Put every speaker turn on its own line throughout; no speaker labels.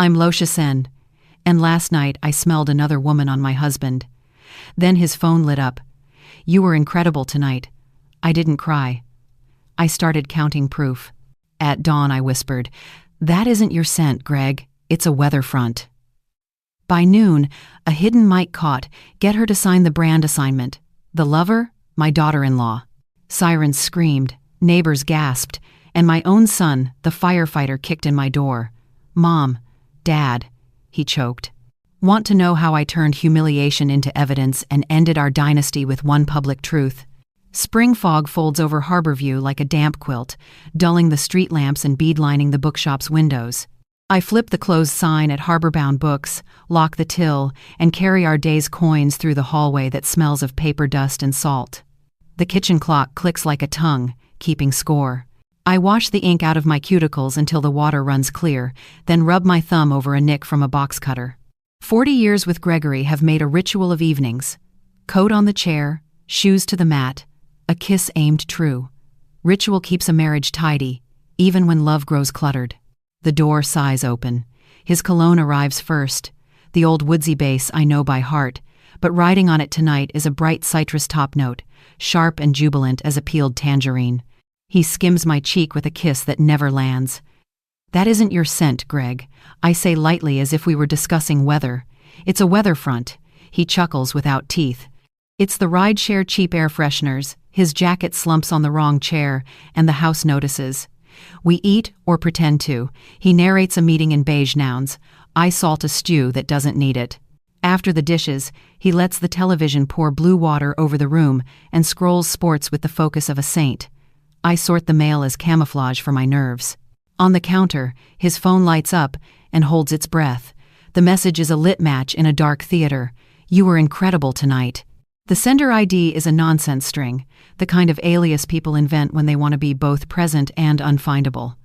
I'm Losha Sen, and last night I smelled another woman on my husband. Then his phone lit up. You were incredible tonight. I didn't cry. I started counting proof. At dawn I whispered, that isn't your scent, Greg. It's a weather front. By noon, a hidden mic caught, get her to sign the brand assignment. The lover? My daughter-in-law. Sirens screamed, neighbors gasped, and my own son, the firefighter, kicked in my door. Mom, Dad, he choked. Want to know how I turned humiliation into evidence and ended our dynasty with one public truth? Spring fog folds over Harborview like a damp quilt, dulling the street lamps and beadlining the bookshop's windows. I flip the closed sign at Harborbound Books, lock the till, and carry our day's coins through the hallway that smells of paper dust and salt. The kitchen clock clicks like a tongue, keeping score. I wash the ink out of my cuticles until the water runs clear, then rub my thumb over a nick from a box cutter. 40 years with Gregory have made a ritual of evenings. Coat on the chair, shoes to the mat, a kiss aimed true. Ritual keeps a marriage tidy, even when love grows cluttered. The door sighs open. His cologne arrives first. The old woodsy bass I know by heart, but riding on it tonight is a bright citrus top note, sharp and jubilant as a peeled tangerine. He skims my cheek with a kiss that never lands. That isn't your scent, Greg. I say lightly as if we were discussing weather. It's a weather front. He chuckles without teeth. It's the rideshare cheap air fresheners. His jacket slumps on the wrong chair, and the house notices. We eat or pretend to. He narrates a meeting in beige nouns. I salt a stew that doesn't need it. After the dishes, he lets the television pour blue water over the room and scrolls sports with the focus of a saint. I sort the mail as camouflage for my nerves. On the counter, his phone lights up and holds its breath. The message is a lit match in a dark theater. You were incredible tonight. The sender ID is a nonsense string, the kind of alias people invent when they want to be both present and unfindable.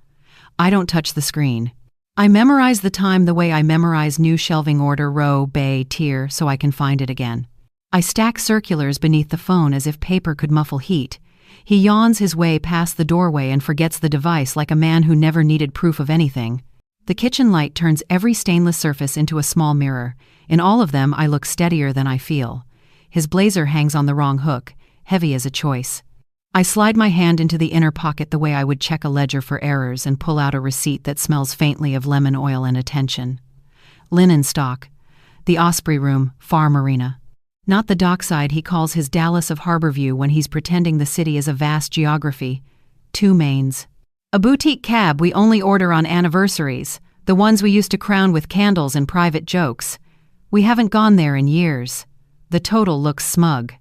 I don't touch the screen. I memorize the time the way I memorize new shelving order, row, bay, tier, so I can find it again. I stack circulars beneath the phone as if paper could muffle heat. He yawns his way past the doorway and forgets the device like a man who never needed proof of anything. The kitchen light turns every stainless surface into a small mirror. In all of them, I look steadier than I feel. His blazer hangs on the wrong hook, heavy as a choice. I slide my hand into the inner pocket the way I would check a ledger for errors and pull out a receipt that smells faintly of lemon oil and attention. Linen stock. The Osprey Room, Far Marina. Not the dockside he calls his Dallas of Harborview when he's pretending the city is a vast geography. 2 mains. A boutique cab we only order on anniversaries, the ones we used to crown with candles and private jokes. We haven't gone there in years. The total looks smug.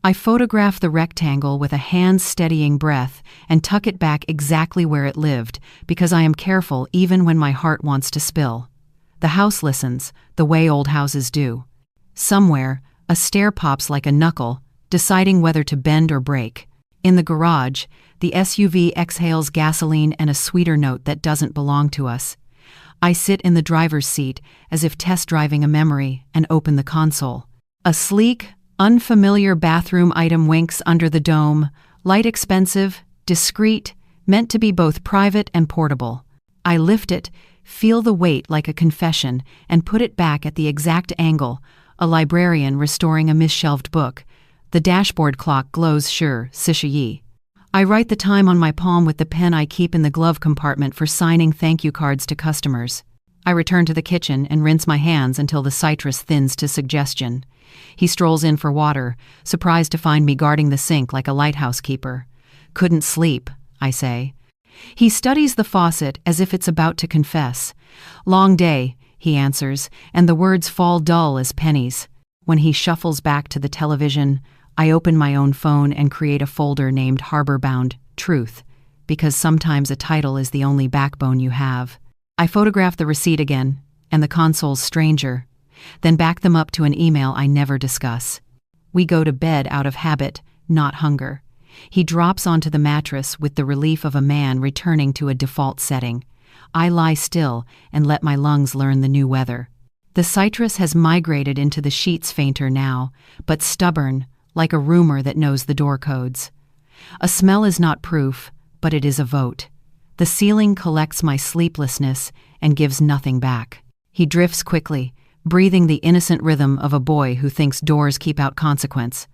I photograph the rectangle with a hand-steadying breath and tuck it back exactly where it lived, because I am careful even when my heart wants to spill. The house listens, the way old houses do. Somewhere, a stair pops like a knuckle, deciding whether to bend or break. In the garage, the SUV exhales gasoline and a sweeter note that doesn't belong to us. I sit in the driver's seat as if test driving a memory and open the console. A sleek, unfamiliar bathroom item winks under the dome, light expensive, discreet, meant to be both private and portable. I lift it, feel the weight like a confession, and put it back at the exact angle, a librarian restoring a misshelved book. The dashboard clock glows sure, Sishayi. I write the time on my palm with the pen I keep in the glove compartment for signing thank you cards to customers. I return to the kitchen and rinse my hands until the citrus thins to suggestion. He strolls in for water, surprised to find me guarding the sink like a lighthouse keeper. Couldn't sleep, I say. He studies the faucet as if it's about to confess. Long day, he answers, and the words fall dull as pennies. When he shuffles back to the television, I open my own phone and create a folder named Harborbound Truth, because sometimes a title is the only backbone you have. I photograph the receipt again, and the console's stranger, then back them up to an email I never discuss. We go to bed out of habit, not hunger. He drops onto the mattress with the relief of a man returning to a default setting. I lie still and let my lungs learn the new weather. The citrus has migrated into the sheets fainter now, but stubborn, like a rumor that knows the door codes. A smell is not proof, but it is a vote. The ceiling collects my sleeplessness and gives nothing back. He drifts quickly, breathing the innocent rhythm of a boy who thinks doors keep out consequence.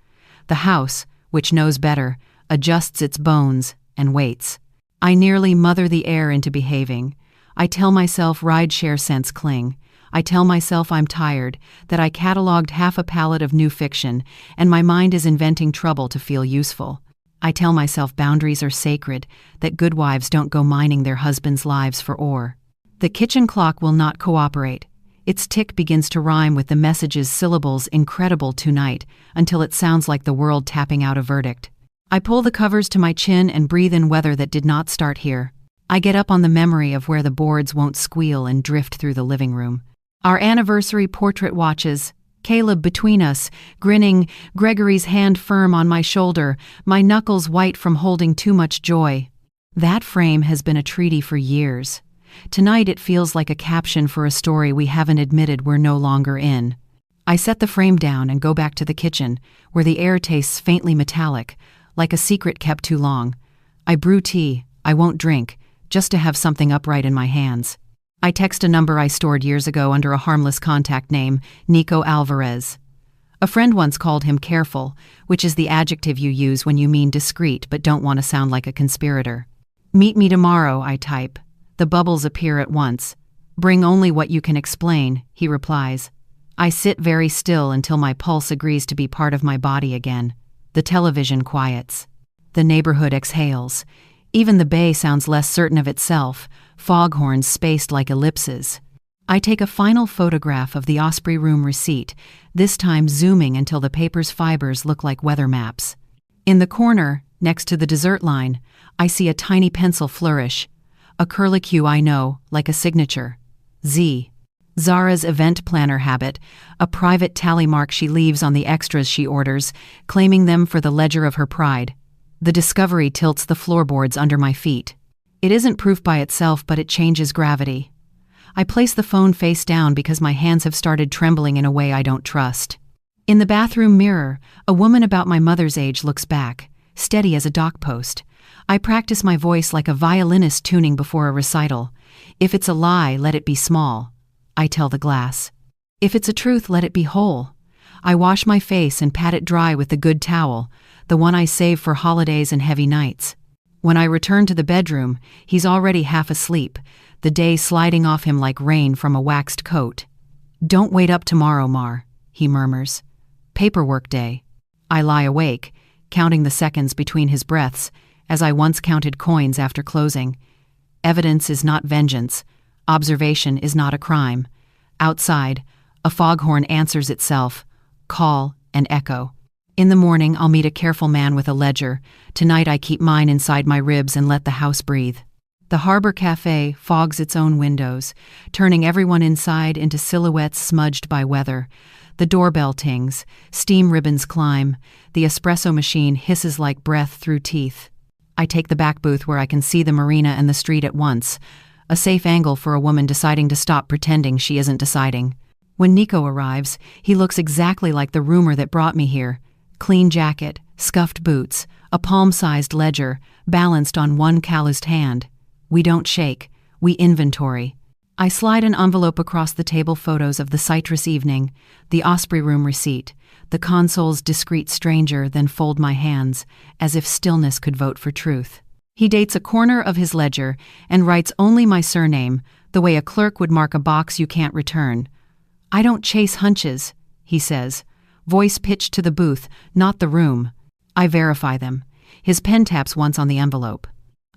The house, which knows better, adjusts its bones and waits. I nearly mother the air into behaving. I tell myself rideshare scents cling. I tell myself I'm tired, that I cataloged half a palette of new fiction, and my mind is inventing trouble to feel useful. I tell myself boundaries are sacred, that good wives don't go mining their husbands' lives for ore. The kitchen clock will not cooperate. Its tick begins to rhyme with the message's syllables incredible tonight, until it sounds like the world tapping out a verdict. I pull the covers to my chin and breathe in weather that did not start here. I get up on the memory of where the boards won't squeal and drift through the living room. Our anniversary portrait watches, Caleb between us, grinning, Gregory's hand firm on my shoulder, my knuckles white from holding too much joy. That frame has been a treaty for years. Tonight it feels like a caption for a story we haven't admitted we're no longer in. I set the frame down and go back to the kitchen, where the air tastes faintly metallic, like a secret kept too long. I brew tea. I won't drink, just to have something upright in my hands. I text a number I stored years ago under a harmless contact name, Nico Alvarez. A friend once called him careful, which is the adjective you use when you mean discreet but don't want to sound like a conspirator. Meet me tomorrow, I type. The bubbles appear at once. Bring only what you can explain, he replies. I sit very still until my pulse agrees to be part of my body again. The television quiets. The neighborhood exhales. Even the bay sounds less certain of itself, foghorns spaced like ellipses. I take a final photograph of the Osprey Room receipt, this time zooming until the paper's fibers look like weather maps. In the corner, next to the dessert line, I see a tiny pencil flourish. A curlicue I know, like a signature. Z. Zara's event planner habit, a private tally mark she leaves on the extras she orders, claiming them for the ledger of her pride. The discovery tilts the floorboards under my feet. It isn't proof by itself, but it changes gravity. I place the phone face down because my hands have started trembling in a way I don't trust. In the bathroom mirror, a woman about my mother's age looks back, steady as a dock post. I practice my voice like a violinist tuning before a recital. If it's a lie, let it be small, I tell the glass. If it's a truth, let it be whole. I wash my face and pat it dry with the good towel, the one I save for holidays and heavy nights. When I return to the bedroom, he's already half asleep, the day sliding off him like rain from a waxed coat. Don't wait up tomorrow, Mar, he murmurs. Paperwork day. I lie awake, counting the seconds between his breaths, as I once counted coins after closing. Evidence is not vengeance. Observation is not a crime. Outside, a foghorn answers itself, call and echo. In the morning, I'll meet a careful man with a ledger. Tonight I keep mine inside my ribs and let the house breathe. The Harbor Cafe fogs its own windows, turning everyone inside into silhouettes smudged by weather. The doorbell tings, steam ribbons climb, the espresso machine hisses like breath through teeth. I take the back booth where I can see the marina and the street at once, a safe angle for a woman deciding to stop pretending she isn't deciding. When Nico arrives, he looks exactly like the rumor that brought me here. Clean jacket, scuffed boots, a palm-sized ledger, balanced on one calloused hand. We don't shake, we inventory. I slide an envelope across the table, photos of the citrus evening, the Osprey Room receipt, the console's discreet stranger, then fold my hands, as if stillness could vote for truth. He dates a corner of his ledger and writes only my surname, the way a clerk would mark a box you can't return. I don't chase hunches, he says, voice pitched to the booth, not the room. I verify them. His pen taps once on the envelope.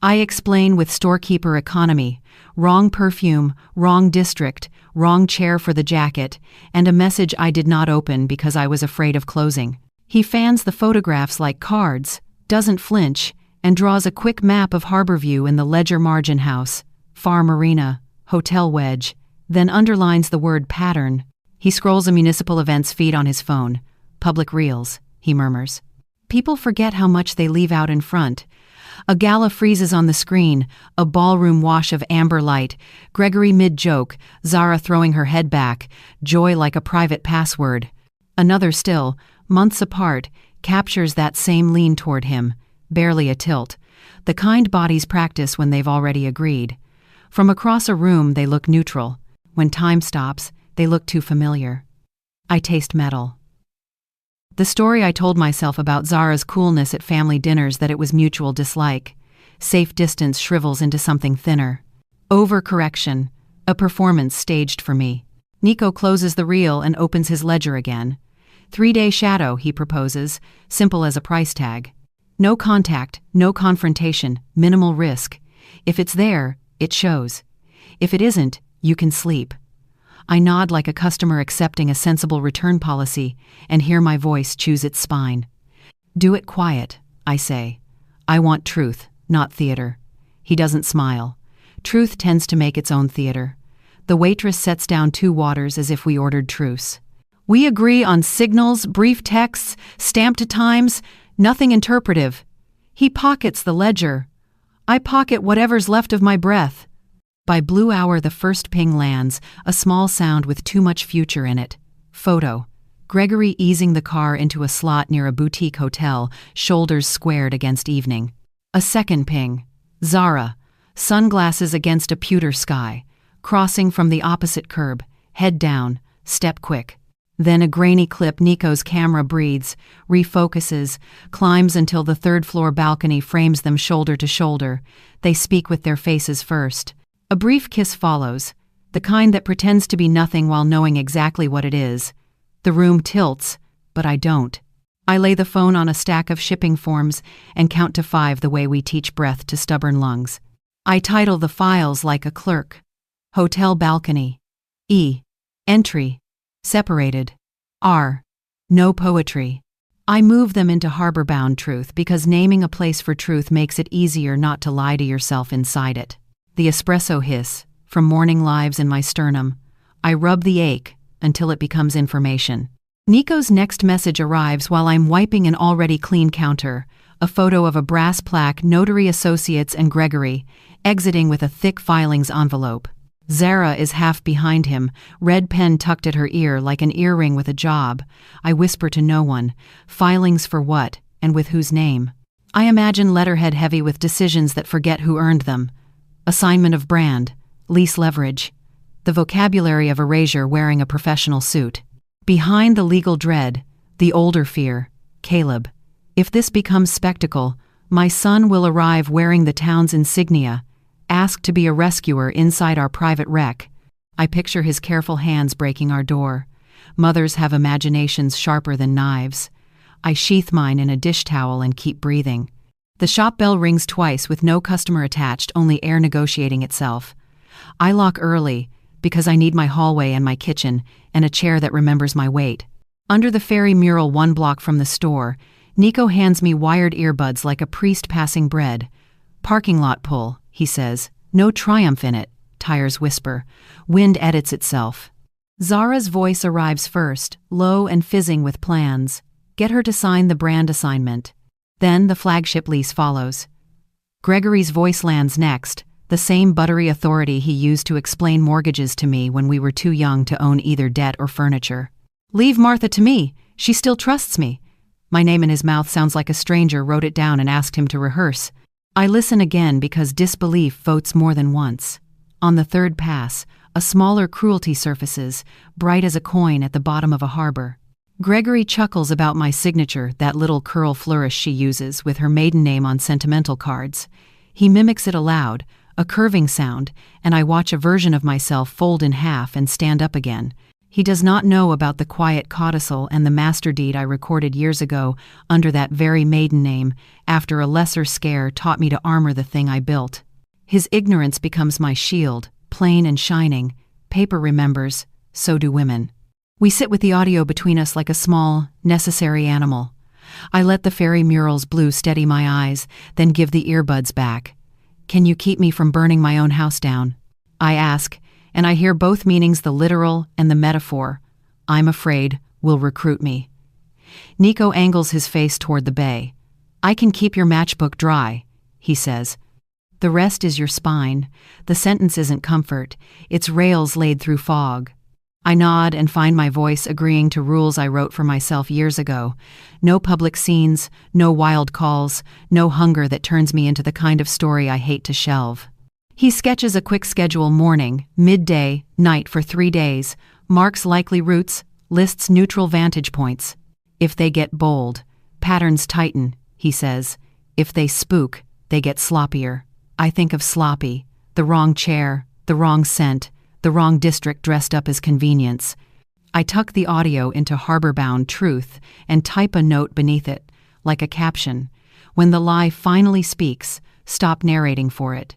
I explain with storekeeper economy, wrong perfume, wrong district, wrong chair for the jacket, and a message I did not open because I was afraid of closing. He fans the photographs like cards, doesn't flinch, and draws a quick map of Harborview in the ledger margin house, Far Marina, Hotel Wedge, then underlines the word pattern. He scrolls a municipal events feed on his phone. Public reels, he murmurs. People forget how much they leave out in front. A gala freezes on the screen, a ballroom wash of amber light, Gregory mid-joke, Zara throwing her head back, joy like a private password. Another still, months apart, captures that same lean toward him, barely a tilt, the kind bodies practice when they've already agreed. From across a room they look neutral. When time stops, they look too familiar. I taste metal. The story I told myself about Zara's coolness at family dinners, that it was mutual dislike. Safe distance shrivels into something thinner. Overcorrection, a performance staged for me. Nico closes the reel and opens his ledger again. 3-day shadow, he proposes, simple as a price tag. No contact, no confrontation, minimal risk. If it's there, it shows. If it isn't, you can sleep. I nod like a customer accepting a sensible return policy and hear my voice choose its spine. Do it quiet, I say. I want truth, not theater. He doesn't smile. Truth tends to make its own theater. The waitress sets down 2 waters as if we ordered truce. We agree on signals, brief texts, stamped times, nothing interpretive. He pockets the ledger. I pocket whatever's left of my breath. By blue hour, the first ping lands, a small sound with too much future in it. Photo. Gregory easing the car into a slot near a boutique hotel, shoulders squared against evening. A second ping. Zara. Sunglasses against a pewter sky. Crossing from the opposite curb. Head down. Step quick. Then a grainy clip. Nico's camera breathes, refocuses, climbs until the 3rd-floor balcony frames them shoulder to shoulder. They speak with their faces first. A brief kiss follows, the kind that pretends to be nothing while knowing exactly what it is. The room tilts, but I don't. I lay the phone on a stack of shipping forms and count to 5 the way we teach breath to stubborn lungs. I title the files like a clerk. Hotel balcony. E. Entry. Separated. R. No poetry. I move them into harbor-bound truth because naming a place for truth makes it easier not to lie to yourself inside it. The espresso hiss, from morning lives in my sternum. I rub the ache until it becomes information. Nico's next message arrives while I'm wiping an already clean counter, a photo of a brass plaque, Notary Associates and Gregory, exiting with a thick filings envelope. Zara is half behind him, red pen tucked at her ear like an earring with a job. I whisper to no one, filings for what, and with whose name? I imagine letterhead heavy with decisions that forget who earned them. Assignment of brand, lease leverage, the vocabulary of erasure wearing a professional suit. Behind the legal dread, the older fear, Caleb. If this becomes spectacle, my son will arrive wearing the town's insignia, asked to be a rescuer inside our private wreck. I picture his careful hands breaking our door. Mothers have imaginations sharper than knives. I sheath mine in a dish towel and keep breathing. The shop bell rings twice with no customer attached, only air negotiating itself. I lock early because I need my hallway and my kitchen and a chair that remembers my weight. Under the fairy mural 1 block from the store, Nico hands me wired earbuds like a priest passing bread. Parking lot pull, he says. No triumph in it, tires whisper. Wind edits itself. Zara's voice arrives first, low and fizzing with plans. Get her to sign the brand assignment. Then the flagship lease follows. Gregory's voice lands next, the same buttery authority he used to explain mortgages to me when we were too young to own either debt or furniture. Leave Martha to me, she still trusts me. My name in his mouth sounds like a stranger wrote it down and asked him to rehearse. I listen again because disbelief votes more than once. On the 3rd pass, a smaller cruelty surfaces, bright as a coin at the bottom of a harbor. Gregory chuckles about my signature, that little curl flourish she uses with her maiden name on sentimental cards. He mimics it aloud, a curving sound, and I watch a version of myself fold in half and stand up again. He does not know about the quiet codicil and the master deed I recorded years ago under that very maiden name, after a lesser scare taught me to armor the thing I built. His ignorance becomes my shield, plain and shining. Paper remembers, so do women. We sit with the audio between us like a small, necessary animal. I let the fairy mural's blue steady my eyes, then give the earbuds back. Can you keep me from burning my own house down? I ask, and I hear both meanings, the literal and the metaphor. I'm afraid will recruit me. Nico angles his face toward the bay. I can keep your matchbook dry, he says. The rest is your spine. The sentence isn't comfort. It's rails laid through fog. I nod and find my voice agreeing to rules I wrote for myself years ago. No public scenes, no wild calls, no hunger that turns me into the kind of story I hate to shelve. He sketches a quick schedule: morning, midday, night for 3 days, marks likely routes, lists neutral vantage points. If they get bold, patterns tighten, he says. If they spook, they get sloppier. I think of sloppy, the wrong chair, the wrong scent, the wrong district dressed up as convenience. I tuck the audio into harbor-bound truth and type a note beneath it, like a caption. When the lie finally speaks, stop narrating for it.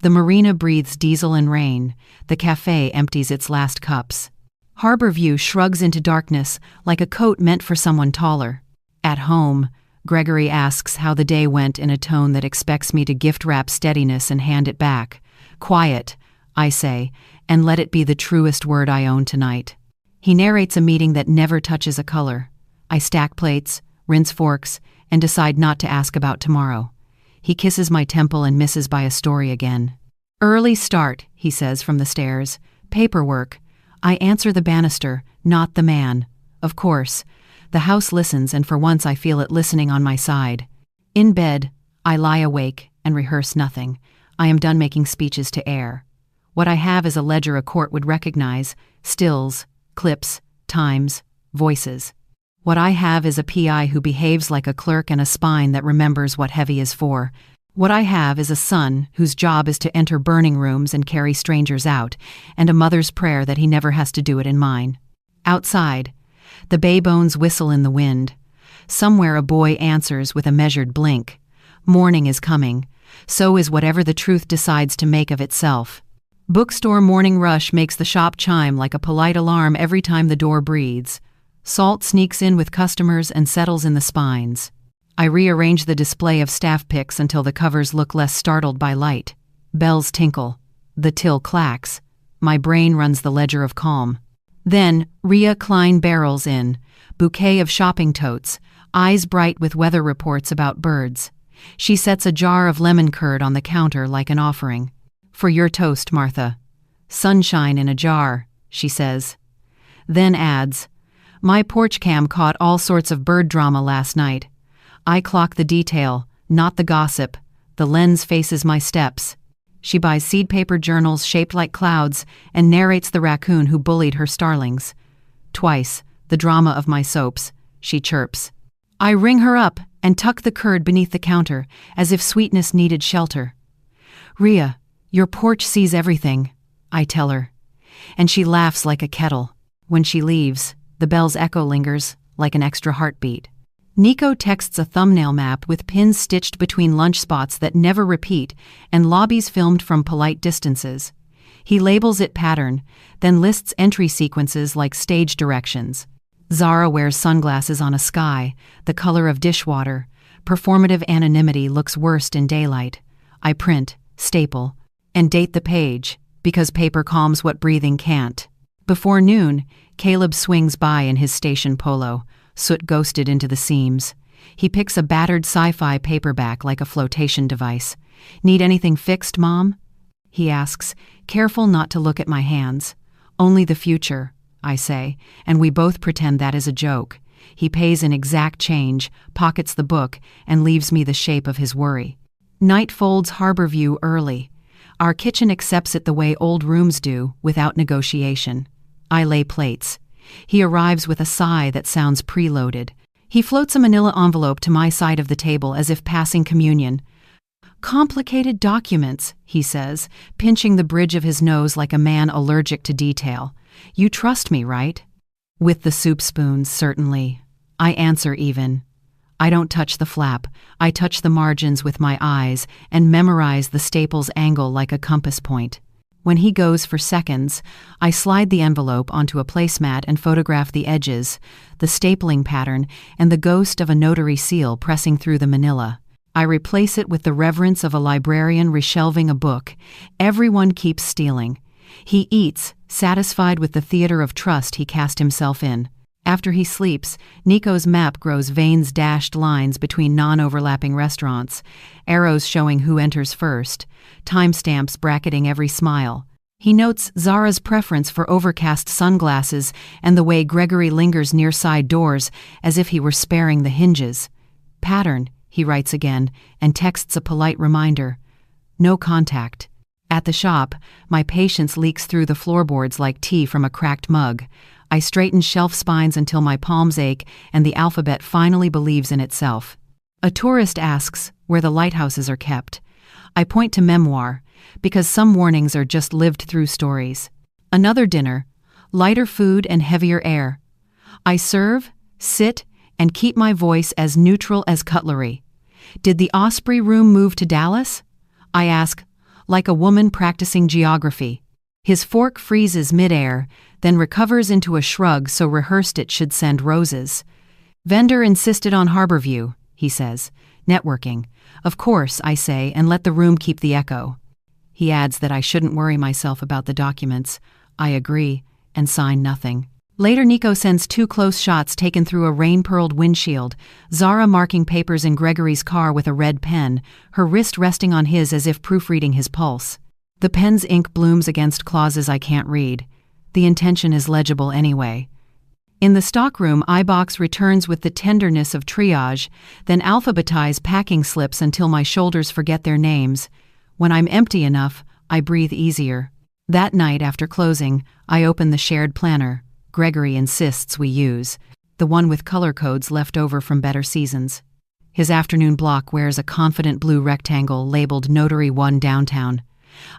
The marina breathes diesel and rain. The cafe empties its last cups. Harbor View shrugs into darkness like a coat meant for someone taller. At home, Gregory asks how the day went in a tone that expects me to gift-wrap steadiness and hand it back. Quiet, I say, and let it be the truest word I own tonight. He narrates a meeting that never touches a color. I stack plates, rinse forks, and decide not to ask about tomorrow. He kisses my temple and misses by a story again. Early start, he says from the stairs. Paperwork. I answer the banister, not the man. Of course. The house listens, and for once I feel it listening on my side. In bed, I lie awake and rehearse nothing. I am done making speeches to air. What I have is a ledger a court would recognize: stills, clips, times, voices. What I have is a PI who behaves like a clerk and a spine that remembers what heavy is for. What I have is a son whose job is to enter burning rooms and carry strangers out, and a mother's prayer that he never has to do it in mine. Outside, the bay bones whistle in the wind. Somewhere a boy answers with a measured blink. Morning is coming. So is whatever the truth decides to make of itself. Bookstore morning rush makes the shop chime like a polite alarm every time the door breathes. Salt sneaks in with customers and settles in the spines. I rearrange the display of staff picks until the covers look less startled by light. Bells tinkle. The till clacks. My brain runs the ledger of calm. Then Rhea Klein barrels in, bouquet of shopping totes, eyes bright with weather reports about birds. She sets a jar of lemon curd on the counter like an offering. For your toast, Martha. Sunshine in a jar, she says. Then adds, my porch cam caught all sorts of bird drama last night. I clock the detail, not the gossip. The lens faces my steps. She buys seed paper journals shaped like clouds and narrates the raccoon who bullied her starlings. Twice, the drama of my soaps, she chirps. I ring her up and tuck the curd beneath the counter, as if sweetness needed shelter. Rhea, your porch sees everything, I tell her. And she laughs like a kettle. When she leaves, the bell's echo lingers like an extra heartbeat. Nico texts a thumbnail map with pins stitched between lunch spots that never repeat and lobbies filmed from polite distances. He labels it pattern, then lists entry sequences like stage directions. Zara wears sunglasses on a sky, the color of dishwater. Performative anonymity looks worst in daylight. I print, staple, and date the page, because paper calms what breathing can't. Before noon, Caleb swings by in his station polo, soot ghosted into the seams. He picks a battered sci-fi paperback like a flotation device. Need anything fixed, Mom? He asks, careful not to look at my hands. Only the future, I say, and we both pretend that is a joke. He pays in exact change, pockets the book, and leaves me the shape of his worry. Night folds Harbor View early. Our kitchen accepts it the way old rooms do, without negotiation. I lay plates. He arrives with a sigh that sounds preloaded. He floats a manila envelope to my side of the table as if passing communion. Complicated documents, he says, pinching the bridge of his nose like a man allergic to detail. You trust me, right? With the soup spoons, certainly. I answer even. I don't touch the flap. I touch the margins with my eyes and memorize the staple's angle like a compass point. When he goes for seconds, I slide the envelope onto a placemat and photograph the edges, the stapling pattern, and the ghost of a notary seal pressing through the manila. I replace it with the reverence of a librarian reshelving a book. Everyone keeps stealing. He eats, satisfied with the theater of trust he cast himself in. After he sleeps, Nico's map grows veins-dashed lines between non-overlapping restaurants, arrows showing who enters first, timestamps bracketing every smile. He notes Zara's preference for overcast sunglasses and the way Gregory lingers near side doors as if he were sparing the hinges. Pattern, he writes again, and texts a polite reminder. No contact. At the shop, my patience leaks through the floorboards like tea from a cracked mug. I straighten shelf spines until my palms ache and the alphabet finally believes in itself. A tourist asks where the lighthouses are kept. I point to memoir, because some warnings are just lived-through stories. Another dinner, lighter food and heavier air. I serve, sit, and keep my voice as neutral as cutlery. Did the Osprey Room move to Dallas? I ask, like a woman practicing geography. His fork freezes midair, then recovers into a shrug so rehearsed it should send roses. Vendor insisted on Harborview, he says. Networking. Of course, I say, and let the room keep the echo. He adds that I shouldn't worry myself about the documents. I agree, and sign nothing. Later, Nico sends 2 close shots taken through a rain-pearled windshield, Zara marking papers in Gregory's car with a red pen, her wrist resting on his as if proofreading his pulse. The pen's ink blooms against clauses I can't read. The intention is legible anyway. In the stockroom, iBox returns with the tenderness of triage, then alphabetize packing slips until my shoulders forget their names. When I'm empty enough, I breathe easier. That night after closing, I open the shared planner Gregory insists we use, the one with color codes left over from better seasons. His afternoon block wears a confident blue rectangle labeled Notary 1 Downtown.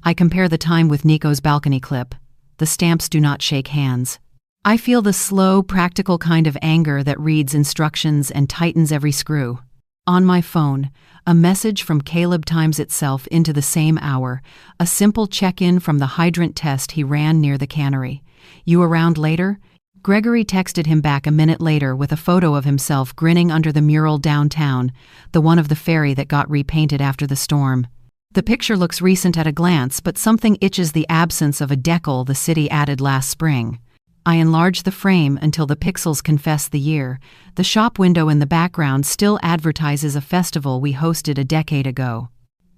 I compare the time with Nico's balcony clip. The stamps do not shake hands. I feel the slow, practical kind of anger that reads instructions and tightens every screw. On my phone, a message from Caleb times itself into the same hour, a simple check-in from the hydrant test he ran near the cannery. You around later? Gregory texted him back a minute later with a photo of himself grinning under the mural downtown, the one of the ferry that got repainted after the storm. The picture looks recent at a glance, but something itches the absence of a decal the city added last spring. I enlarge the frame until the pixels confess the year. The shop window in the background still advertises a festival we hosted a decade ago.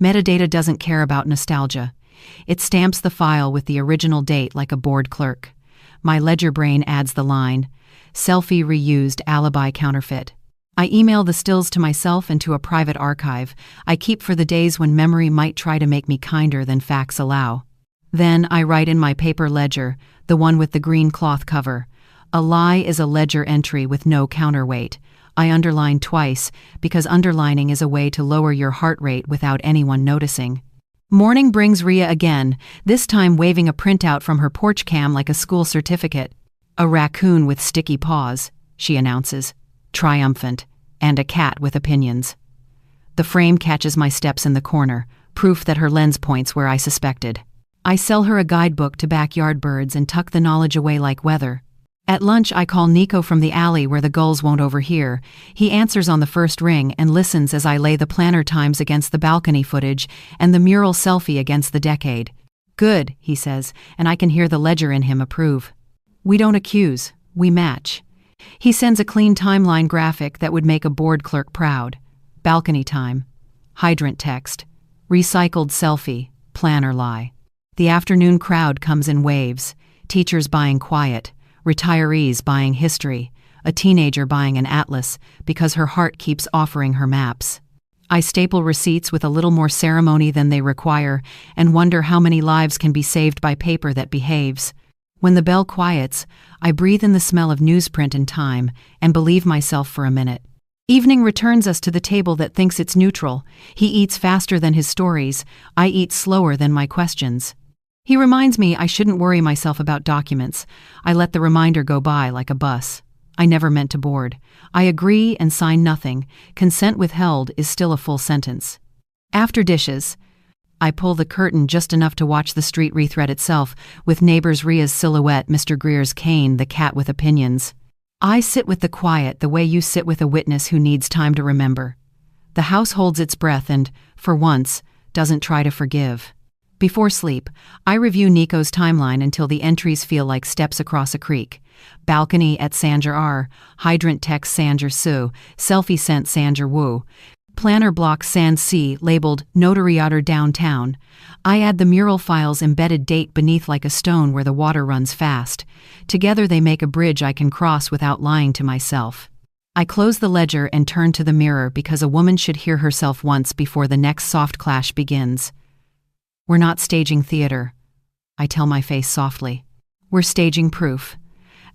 Metadata doesn't care about nostalgia. It stamps the file with the original date like a bored clerk. My ledger brain adds the line, selfie reused, alibi counterfeit. I email the stills to myself and to a private archive I keep for the days when memory might try to make me kinder than facts allow. Then I write in my paper ledger, the one with the green cloth cover. A lie is a ledger entry with no counterweight. I underline twice, because underlining is a way to lower your heart rate without anyone noticing. Morning brings Rhea again, this time waving a printout from her porch cam like a school certificate. A raccoon with sticky paws, she announces, triumphant, and a cat with opinions. The frame catches my steps in the corner, proof that her lens points where I suspected. I sell her a guidebook to backyard birds and tuck the knowledge away like weather. At lunch, I call Nico from the alley where the gulls won't overhear. He answers on the first ring and listens as I lay the planner times against the balcony footage and the mural selfie against the decade. Good, he says, and I can hear the ledger in him approve. We don't accuse, we match. He sends a clean timeline graphic that would make a board clerk proud. Balcony time. Hydrant text. Recycled selfie. Planner lie. The afternoon crowd comes in waves. Teachers buying quiet. Retirees buying history. A teenager buying an atlas because her heart keeps offering her maps. I staple receipts with a little more ceremony than they require and wonder how many lives can be saved by paper that behaves. When the bell quiets, I breathe in the smell of newsprint and time and believe myself for a minute. Evening returns us to the table that thinks it's neutral. He eats faster than his stories. I eat slower than my questions. He reminds me I shouldn't worry myself about documents. I let the reminder go by like a bus. I never meant to board. I agree and sign nothing. Consent withheld is still a full sentence. After dishes, I pull the curtain just enough to watch the street rethread itself, with neighbors Rhea's silhouette, Mr. Greer's cane, the cat with opinions. I sit with the quiet the way you sit with a witness who needs time to remember. The house holds its breath and, for once, doesn't try to forgive. Before sleep, I review Nico's timeline until the entries feel like steps across a creek. Balcony at Sanger R, hydrant text Sanger Su, selfie sent Sanger Wu. Planner block San C labeled Notary Otter Downtown. I add the mural file's embedded date beneath like a stone where the water runs fast. Together they make a bridge I can cross without lying to myself. I close the ledger and turn to the mirror because a woman should hear herself once before the next soft clash begins. We're not staging theater, I tell my face softly. We're staging proof.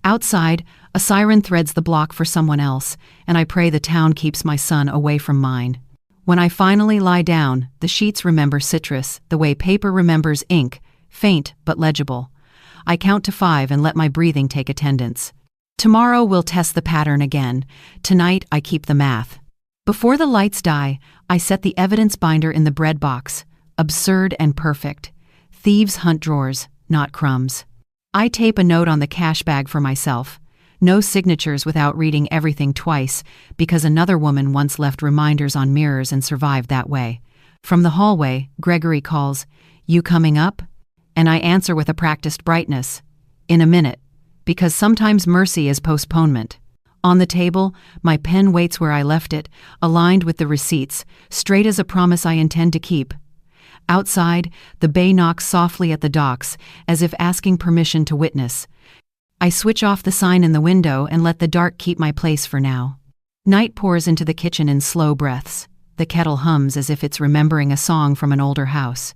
Outside, a siren threads the block for someone else, and I pray the town keeps my son away from mine. When I finally lie down, the sheets remember citrus, the way paper remembers ink, faint but legible. I count to 5 and let my breathing take attendance. Tomorrow we'll test the pattern again. Tonight I keep the math. Before the lights die, I set the evidence binder in the bread box. Absurd and perfect. Thieves hunt drawers, not crumbs. I tape a note on the cash bag for myself. No signatures without reading everything twice, because another woman once left reminders on mirrors and survived that way. From the hallway, Gregory calls, "You coming up?" And I answer with a practiced brightness, "In a minute," because sometimes mercy is postponement. On the table, my pen waits where I left it, aligned with the receipts, straight as a promise I intend to keep. Outside, the bay knocks softly at the docks, as if asking permission to witness. I switch off the sign in the window and let the dark keep my place for now. Night pours into the kitchen in slow breaths. The kettle hums as if it's remembering a song from an older house.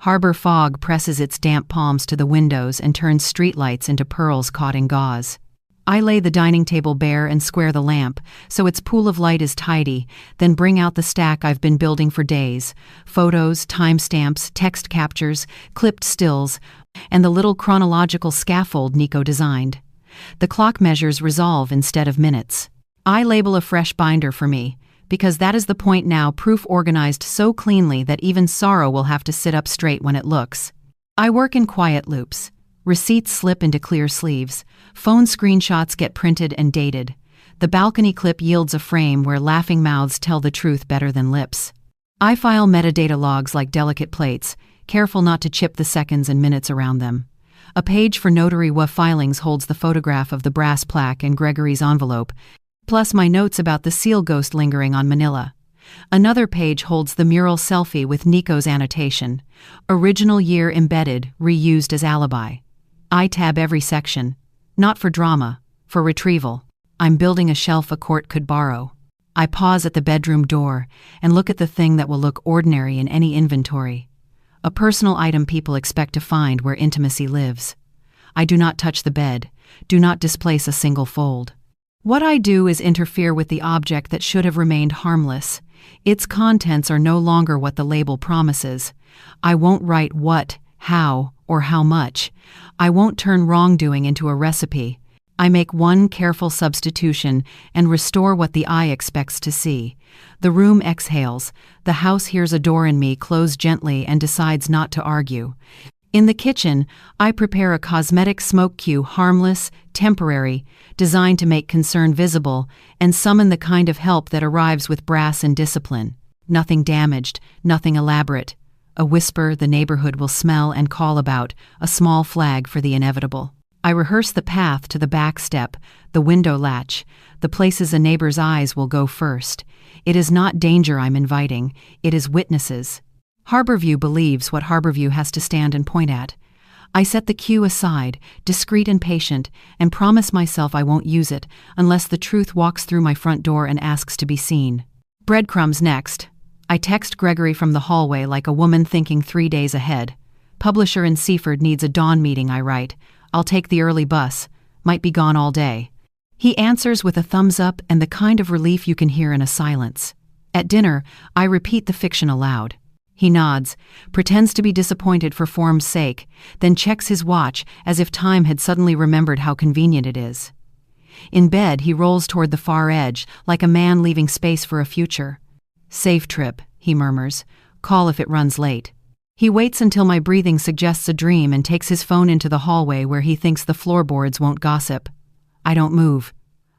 Harbor fog presses its damp palms to the windows and turns streetlights into pearls caught in gauze. I lay the dining table bare and square the lamp, so its pool of light is tidy, then bring out the stack I've been building for days. Photos, timestamps, text captures, clipped stills, and the little chronological scaffold Nico designed. The clock measures resolve instead of minutes. I label a fresh binder for me, because that is the point now, proof organized so cleanly that even sorrow will have to sit up straight when it looks. I work in quiet loops. Receipts slip into clear sleeves. Phone screenshots get printed and dated. The balcony clip yields a frame where laughing mouths tell the truth better than lips. I file metadata logs like delicate plates, careful not to chip the seconds and minutes around them. A page for notary filings holds the photograph of the brass plaque and Gregory's envelope, plus my notes about the seal ghost lingering on Manila. Another page holds the mural selfie with Nico's annotation. Original year embedded, reused as alibi. I tab every section. Not for drama, for retrieval. I'm building a shelf a court could borrow. I pause at the bedroom door and look at the thing that will look ordinary in any inventory. A personal item people expect to find where intimacy lives. I do not touch the bed, do not displace a single fold. What I do is interfere with the object that should have remained harmless. Its contents are no longer what the label promises. I won't write what, how, or how much. I won't turn wrongdoing into a recipe. I make one careful substitution and restore what the eye expects to see. The room exhales. The house hears a door in me close gently and decides not to argue. In the kitchen, I prepare a cosmetic smoke cue, harmless, temporary, designed to make concern visible and summon the kind of help that arrives with brass and discipline. Nothing damaged, nothing elaborate. A whisper the neighborhood will smell and call about, a small flag for the inevitable. I rehearse the path to the back step, the window latch, the places a neighbor's eyes will go first. It is not danger I'm inviting, it is witnesses. Harborview believes what Harborview has to stand and point at. I set the cue aside, discreet and patient, and promise myself I won't use it unless the truth walks through my front door and asks to be seen. Breadcrumbs next. I text Gregory from the hallway like a woman thinking 3 days ahead. Publisher in Seaford needs a dawn meeting, I write. I'll take the early bus. Might be gone all day. He answers with a thumbs up and the kind of relief you can hear in a silence. At dinner, I repeat the fiction aloud. He nods, pretends to be disappointed for form's sake, then checks his watch as if time had suddenly remembered how convenient it is. In bed, he rolls toward the far edge, like a man leaving space for a future. "Safe trip," he murmurs. "Call if it runs late." He waits until my breathing suggests a dream and takes his phone into the hallway where he thinks the floorboards won't gossip. I don't move.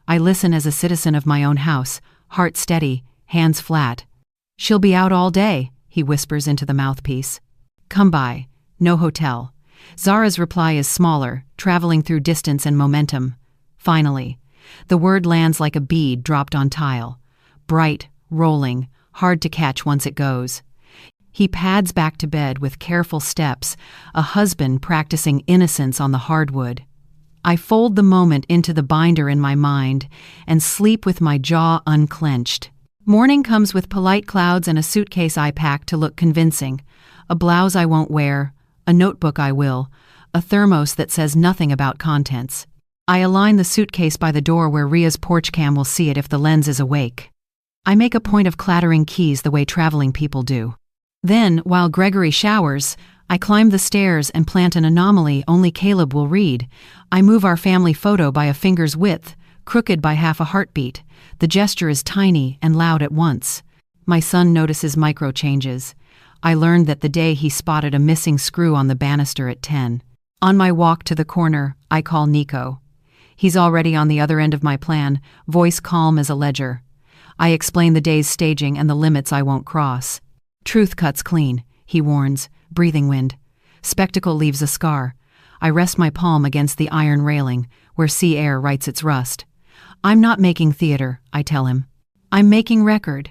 I listen as a citizen of my own house, heart steady, hands flat. "She'll be out all day," he whispers into the mouthpiece. "Come by. No hotel." Zara's reply is smaller, traveling through distance and momentum. Finally, the word lands like a bead dropped on tile. Bright, rolling, hard to catch once it goes. He pads back to bed with careful steps, a husband practicing innocence on the hardwood. I fold the moment into the binder in my mind and sleep with my jaw unclenched. Morning comes with polite clouds and a suitcase I pack to look convincing, a blouse I won't wear, a notebook I will, a thermos that says nothing about contents. I align the suitcase by the door where Ria's porch cam will see it if the lens is awake. I make a point of clattering keys the way traveling people do. Then, while Gregory showers, I climb the stairs and plant an anomaly only Caleb will read. I move our family photo by a finger's width, crooked by half a heartbeat. The gesture is tiny and loud at once. My son notices micro changes. I learned that the day he spotted a missing screw on the banister at 10. On my walk to the corner, I call Nico. He's already on the other end of my plan, voice calm as a ledger. I explain the day's staging and the limits I won't cross. Truth cuts clean, he warns, breathing wind. Spectacle leaves a scar. I rest my palm against the iron railing, where sea air writes its rust. I'm not making theater, I tell him. I'm making record.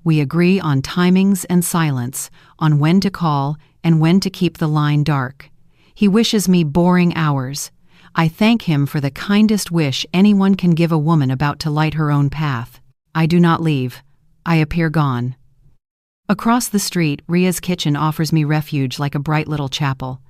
We agree on timings and silence, on when to call and when to keep the line dark. He wishes me boring hours. I thank him for the kindest wish anyone can give a woman about to light her own path. I do not leave. I appear gone. Across the street, Ria's kitchen offers me refuge like a bright little chapel.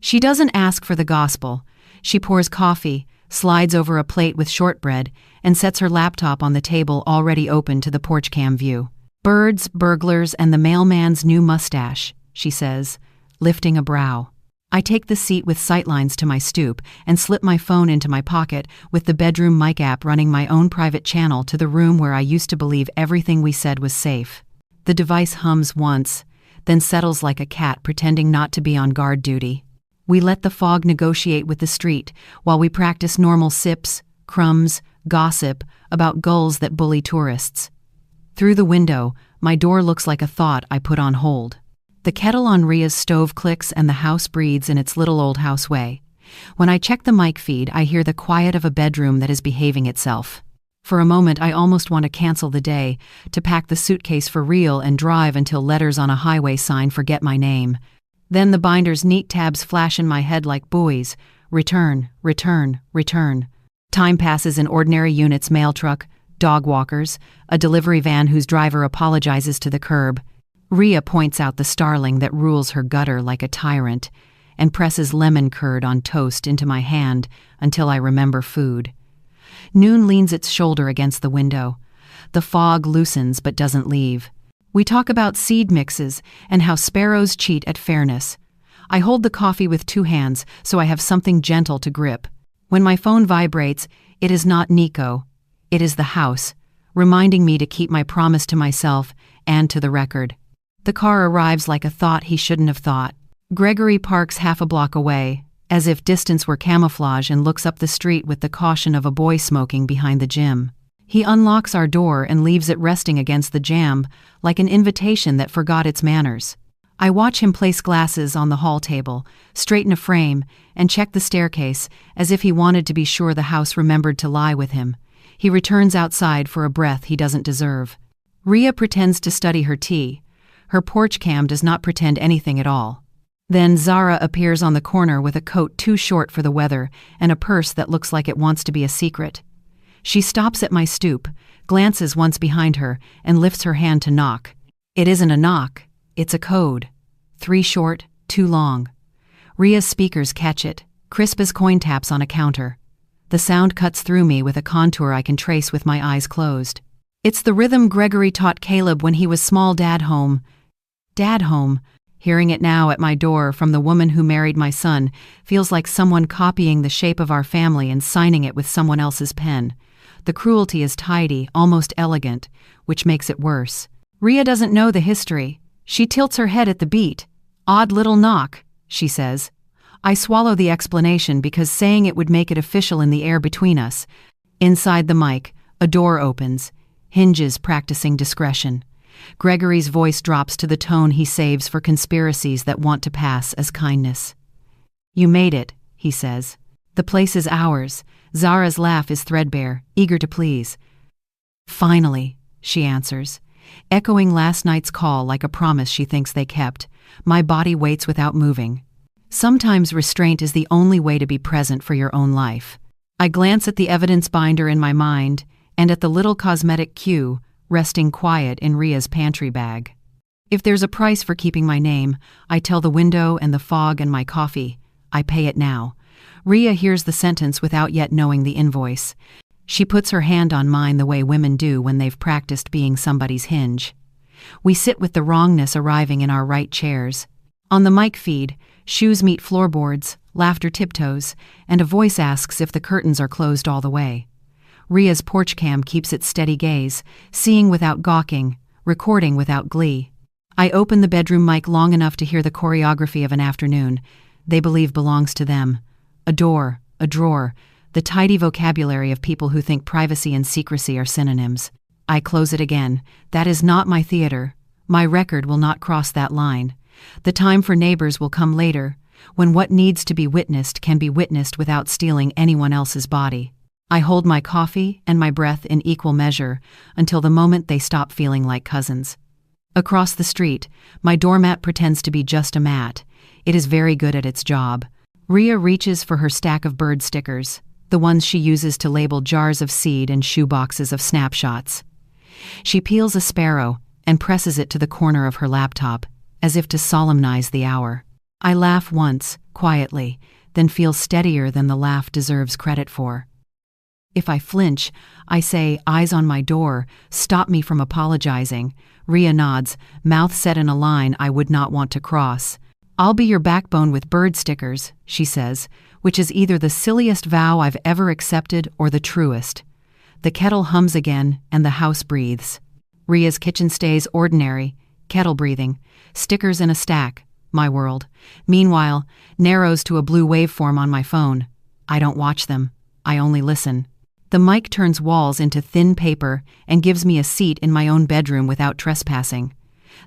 She doesn't ask for the gospel. She pours coffee, slides over a plate with shortbread, and sets her laptop on the table already open to the porch cam view. Birds, burglars, and the mailman's new mustache, she says, lifting a brow. I take the seat with sightlines to my stoop and slip my phone into my pocket with the bedroom mic app running my own private channel to the room where I used to believe everything we said was safe. The device hums once, then settles like a cat pretending not to be on guard duty. We let the fog negotiate with the street while we practice normal sips, crumbs, gossip about gulls that bully tourists. Through the window, my door looks like a thought I put on hold. The kettle on Ria's stove clicks and the house breathes in its little old house way. When I check the mic feed, I hear the quiet of a bedroom that is behaving itself. For a moment, I almost want to cancel the day, to pack the suitcase for real and drive until letters on a highway sign forget my name. Then the binder's neat tabs flash in my head like buoys. Return, return, return. Time passes in ordinary units: mail truck, dog walkers, a delivery van whose driver apologizes to the curb. Ria points out the starling that rules her gutter like a tyrant and presses lemon curd on toast into my hand until I remember food. Noon leans its shoulder against the window. The fog loosens but doesn't leave. We talk about seed mixes and how sparrows cheat at fairness. I hold the coffee with two hands so I have something gentle to grip. When my phone vibrates, it is not Nico. It is the house, reminding me to keep my promise to myself and to the record. The car arrives like a thought he shouldn't have thought. Gregory parks half a block away, as if distance were camouflage, and looks up the street with the caution of a boy smoking behind the gym. He unlocks our door and leaves it resting against the jamb, like an invitation that forgot its manners. I watch him place glasses on the hall table, straighten a frame, and check the staircase, as if he wanted to be sure the house remembered to lie with him. He returns outside for a breath he doesn't deserve. Ria pretends to study her tea. Her porch cam does not pretend anything at all. Then Zara appears on the corner with a coat too short for the weather and a purse that looks like it wants to be a secret. She stops at my stoop, glances once behind her, and lifts her hand to knock. It isn't a knock, it's a code. 3 short, 2 long. Ria's speakers catch it, crisp as coin taps on a counter. The sound cuts through me with a contour I can trace with my eyes closed. It's the rhythm Gregory taught Caleb when he was small. Dad home. Dad home. Hearing it now at my door from the woman who married my son feels like someone copying the shape of our family and signing it with someone else's pen. The cruelty is tidy, almost elegant, which makes it worse. Ria doesn't know the history. She tilts her head at the beat. Odd little knock, she says. I swallow the explanation because saying it would make it official in the air between us. Inside the mic, a door opens, hinges practicing discretion. Gregory's voice drops to the tone he saves for conspiracies that want to pass as kindness. You made it, he says. The place is ours. Zara's laugh is threadbare, eager to please. Finally, she answers, echoing last night's call like a promise she thinks they kept. My body waits without moving. Sometimes restraint is the only way to be present for your own life. I glance at the evidence binder in my mind and at the little cosmetic cue, resting quiet in Ria's pantry bag. If there's a price for keeping my name, I tell the window and the fog and my coffee, I pay it now. Ria hears the sentence without yet knowing the invoice. She puts her hand on mine the way women do when they've practiced being somebody's hinge. We sit with the wrongness arriving in our right chairs. On the mic feed, shoes meet floorboards, laughter tiptoes, and a voice asks if the curtains are closed all the way. Ria's porch cam keeps its steady gaze, seeing without gawking, recording without glee. I open the bedroom mic long enough to hear the choreography of an afternoon they believe belongs to them. A door, a drawer, the tidy vocabulary of people who think privacy and secrecy are synonyms. I close it again. That is not my theater. My record will not cross that line. The time for neighbors will come later, when what needs to be witnessed can be witnessed without stealing anyone else's body. I hold my coffee and my breath in equal measure until the moment they stop feeling like cousins. Across the street, my doormat pretends to be just a mat. It is very good at its job. Ria reaches for her stack of bird stickers, the ones she uses to label jars of seed and shoeboxes of snapshots. She peels a sparrow and presses it to the corner of her laptop, as if to solemnize the hour. I laugh once, quietly, then feel steadier than the laugh deserves credit for. If I flinch, I say, eyes on my door, stop me from apologizing. Ria nods, mouth set in a line I would not want to cross. I'll be your backbone with bird stickers, she says, which is either the silliest vow I've ever accepted or the truest. The kettle hums again, and the house breathes. Ria's kitchen stays ordinary, kettle breathing, stickers in a stack, my world. Meanwhile, narrows to a blue waveform on my phone. I don't watch them. I only listen. The mic turns walls into thin paper and gives me a seat in my own bedroom without trespassing.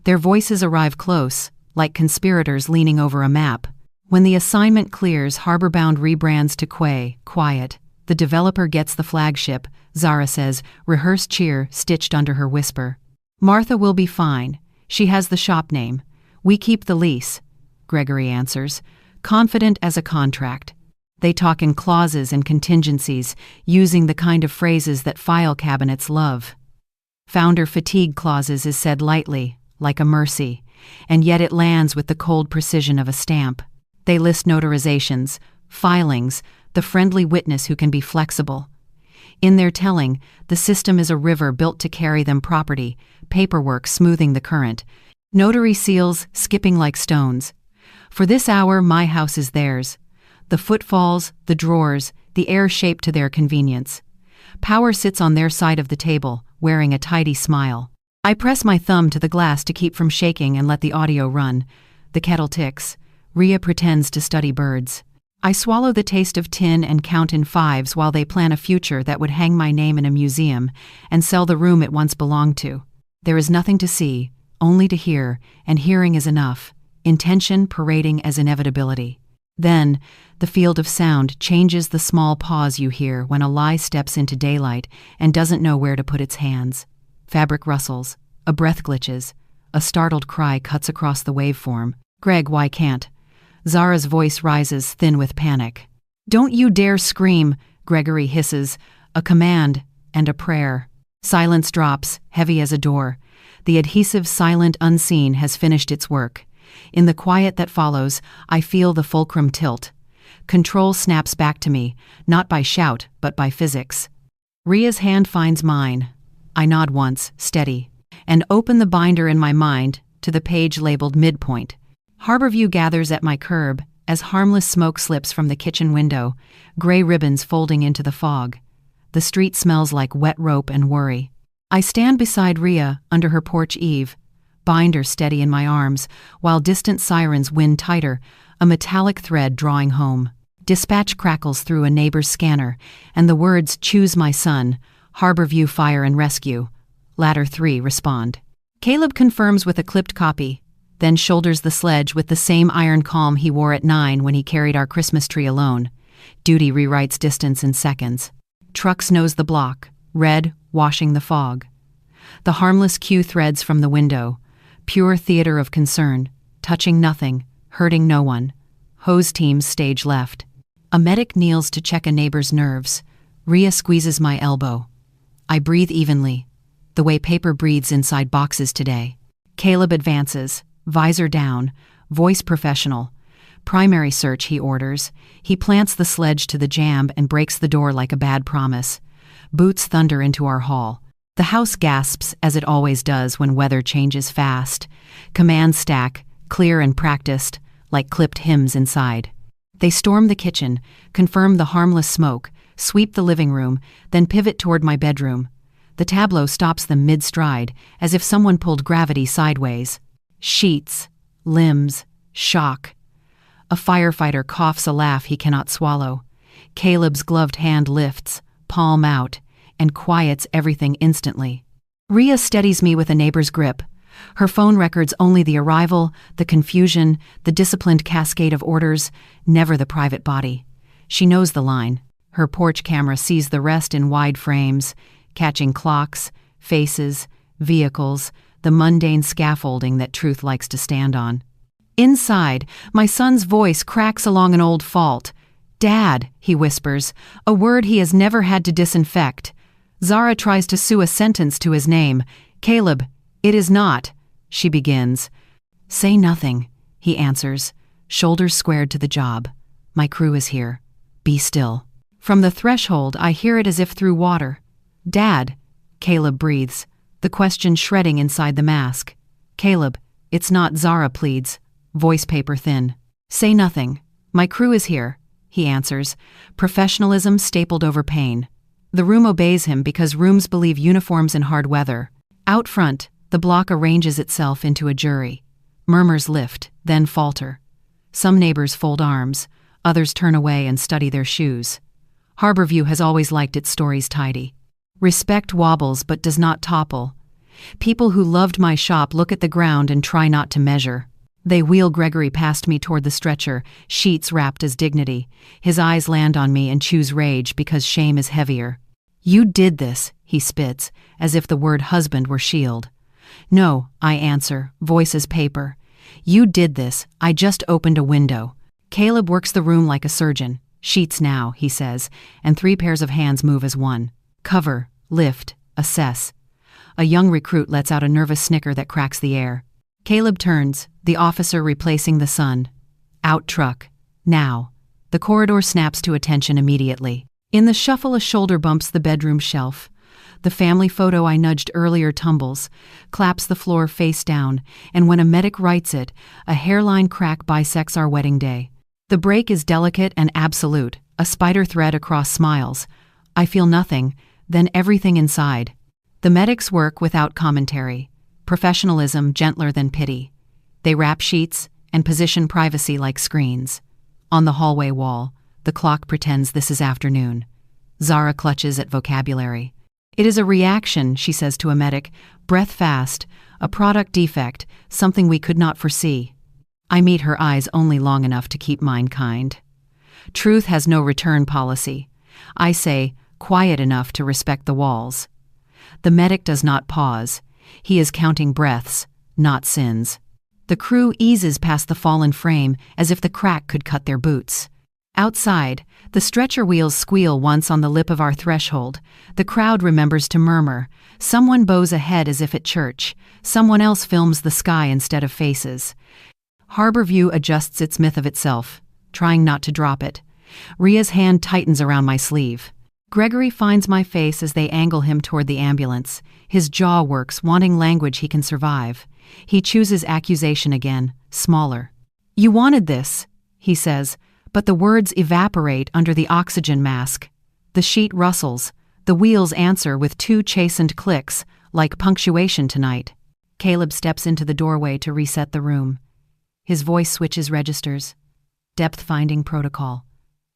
Their voices arrive close, like conspirators leaning over a map. When the assignment clears, Harborbound rebrands to Quay, quiet. The developer gets the flagship, Zara says, rehearse cheer stitched under her whisper. Martha will be fine. She has the shop name. We keep the lease, Gregory answers, confident as a contract. They talk in clauses and contingencies, using the kind of phrases that file cabinets love. Founder fatigue clauses is said lightly, like a mercy, and yet it lands with the cold precision of a stamp. They list notarizations, filings, the friendly witness who can be flexible. In their telling, the system is a river built to carry them property, paperwork smoothing the current, notary seals skipping like stones. For this hour, my house is theirs. The footfalls, the drawers, the air shaped to their convenience. Power sits on their side of the table, wearing a tidy smile. I press my thumb to the glass to keep from shaking and let the audio run. The kettle ticks. Ria pretends to study birds. I swallow the taste of tin and count in fives while they plan a future that would hang my name in a museum and sell the room it once belonged to. There is nothing to see, only to hear, and hearing is enough, intention parading as inevitability. Then, the field of sound changes the small pause you hear when a lie steps into daylight and doesn't know where to put its hands. Fabric rustles, a breath glitches, a startled cry cuts across the waveform. Greg, why can't? Zara's voice rises, thin with panic. Don't you dare scream, Gregory hisses, a command and a prayer. Silence drops, heavy as a door. The adhesive silent unseen has finished its work. In the quiet that follows, I feel the fulcrum tilt. Control snaps back to me, not by shout, but by physics. Ria's hand finds mine. I nod once, steady, and open the binder in my mind to the page labeled midpoint. Harborview gathers at my curb as harmless smoke slips from the kitchen window, gray ribbons folding into the fog. The street smells like wet rope and worry. I stand beside Ria under her porch eave, binder steady in my arms, while distant sirens wind tighter, a metallic thread drawing home. Dispatch crackles through a neighbor's scanner, and the words, "Choose my son, Harborview Fire and Rescue, Ladder 3" respond. Caleb confirms with a clipped copy, then shoulders the sledge with the same iron calm he wore at 9 when he carried our Christmas tree alone. Duty rewrites distance in seconds. Trucks nose the block, red, washing the fog. The harmless cue threads from the window, pure theater of concern, touching nothing, hurting no one. Hose teams stage left. A medic kneels to check a neighbor's nerves. Ria squeezes my elbow. I breathe evenly. the way paper breathes inside boxes today. Caleb advances, visor down, voice professional. Primary search, he orders. He plants the sledge to the jamb and breaks the door like a bad promise. Boots thunder into our hall. The house gasps, as it always does when weather changes fast. Commands stack, clear and practiced, like clipped hymns inside. They storm the kitchen, confirm the harmless smoke, sweep the living room, then pivot toward my bedroom. The tableau stops them mid-stride, as if someone pulled gravity sideways. Sheets, limbs, shock. A firefighter coughs a laugh he cannot swallow. Caleb's gloved hand lifts, palm out, and quiets everything instantly. Rhea steadies me with a neighbor's grip. Her phone records only the arrival, the confusion, the disciplined cascade of orders, never the private body. She knows the line. Her porch camera sees the rest in wide frames, catching clocks, faces, vehicles, the mundane scaffolding that truth likes to stand on. Inside, my son's voice cracks along an old fault. "Dad," he whispers, a word he has never had to disinfect. Zara tries to sew a sentence to his name. "Caleb, it is not," she begins. "Say nothing," he answers, shoulders squared to the job. "My crew is here. Be still." From the threshold, I hear it as if through water. "Dad," Caleb breathes, the question shredding inside the mask. "Caleb, it's not," Zara pleads, voice paper thin. "Say nothing. My crew is here," he answers, professionalism stapled over pain. The room obeys him because rooms believe uniforms in hard weather. Out front, the block arranges itself into a jury. Murmurs lift, then falter. Some neighbors fold arms, others turn away and study their shoes. Harborview has always liked its stories tidy. Respect wobbles but does not topple. People who loved my shop look at the ground and try not to measure. They wheel Gregory past me toward the stretcher, sheets wrapped as dignity. His eyes land on me and choose rage because shame is heavier. "You did this," he spits, as if the word husband were shield. "No," I answer, voice as paper. "You did this, I just opened a window." Caleb works the room like a surgeon. "Sheets now," he says, and 3 pairs of hands move as one. Cover, lift, assess. A young recruit lets out a nervous snicker that cracks the air. Caleb turns, the officer replacing the son. Out truck. Now. The corridor snaps to attention immediately. In the shuffle, a shoulder bumps the bedroom shelf. The family photo I nudged earlier tumbles, claps the floor face down, and when a medic writes it, a hairline crack bisects our wedding day. The break is delicate and absolute, a spider thread across smiles. I feel nothing, then everything inside. The medics work without commentary. Professionalism gentler than pity. They wrap sheets and position privacy like screens. On the hallway wall, the clock pretends this is afternoon. Zara clutches at vocabulary. "It is a reaction," she says to a medic, breath fast, a product defect, something we could not foresee. I meet her eyes only long enough to keep mine kind. Truth has no return policy. I say, quiet enough to respect the walls. The medic does not pause. He is counting breaths, not sins. The crew eases past the fallen frame as if the crack could cut their boots. Outside, the stretcher wheels squeal once on the lip of our threshold. The crowd remembers to murmur. Someone bows ahead as if at church. Someone else films the sky instead of faces. Harborview adjusts its myth of itself, trying not to drop it. Rhea's hand tightens around my sleeve. Gregory finds my face as they angle him toward the ambulance. His jaw works, wanting language he can survive. He chooses accusation again, smaller. "You wanted this," he says, but the words evaporate under the oxygen mask. The sheet rustles. The wheels answer with 2 chastened clicks, like punctuation tonight. Caleb steps into the doorway to reset the room. His voice switches registers. Depth-finding protocol.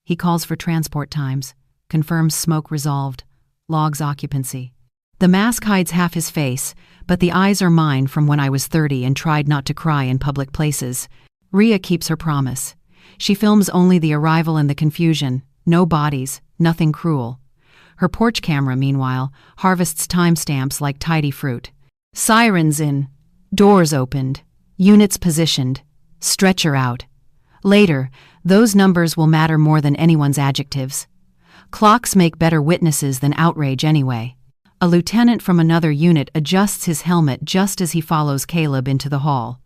He calls for transport times, confirms smoke resolved, logs occupancy. The mask hides half his face, but the eyes are mine from when I was 30 and tried not to cry in public places. Rhea keeps her promise. She films only the arrival and the confusion, no bodies, nothing cruel. Her porch camera, meanwhile, harvests timestamps like tidy fruit. Sirens in, doors opened, units positioned, stretcher out. Later, those numbers will matter more than anyone's adjectives. Clocks make better witnesses than outrage anyway. A lieutenant from another unit adjusts his helmet just as he follows Caleb into the hall.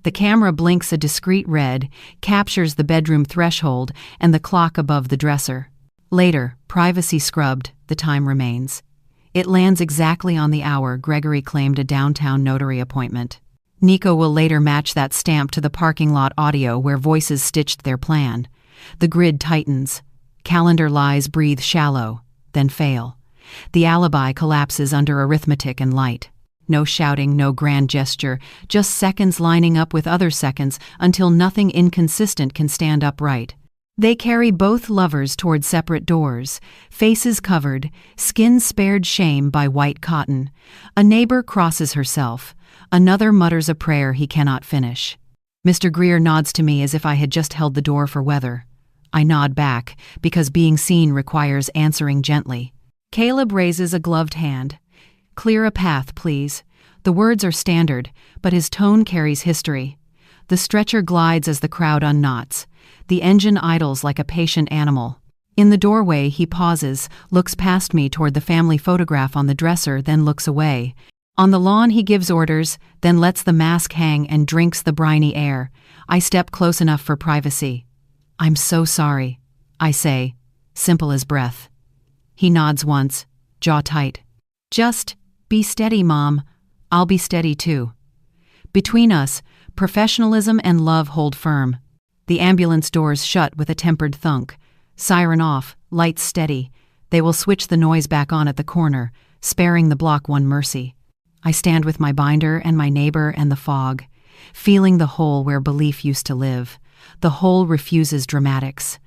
The camera blinks a discreet red, captures the bedroom threshold and the clock above the dresser. Later, privacy scrubbed, the time remains. It lands exactly on the hour Gregory claimed a downtown notary appointment. Nico will later match that stamp to the parking lot audio where voices stitched their plan. The grid tightens. Calendar lies breathe shallow, then fail. The alibi collapses under arithmetic and light. No shouting, no grand gesture, just seconds lining up with other seconds until nothing inconsistent can stand upright. They carry both lovers toward separate doors, faces covered, skin spared shame by white cotton. A neighbor crosses herself. Another mutters a prayer he cannot finish. Mr. Greer nods to me as if I had just held the door for weather. I nod back, because being seen requires answering gently. Caleb raises a gloved hand. "Clear a path, please." The words are standard, but his tone carries history. The stretcher glides as the crowd unknots. The engine idles like a patient animal. In the doorway, he pauses, looks past me toward the family photograph on the dresser, then looks away. On the lawn, he gives orders, then lets the mask hang and drinks the briny air. I step close enough for privacy. "I'm so sorry," I say, simple as breath. He nods once, jaw tight. "Just be steady, Mom. I'll be steady too." Between us, professionalism and love hold firm. The ambulance doors shut with a tempered thunk. Siren off, lights steady. They will switch the noise back on at the corner, sparing the block one mercy. I stand with my binder and my neighbor and the fog, feeling the hole where belief used to live. The hole refuses dramatics.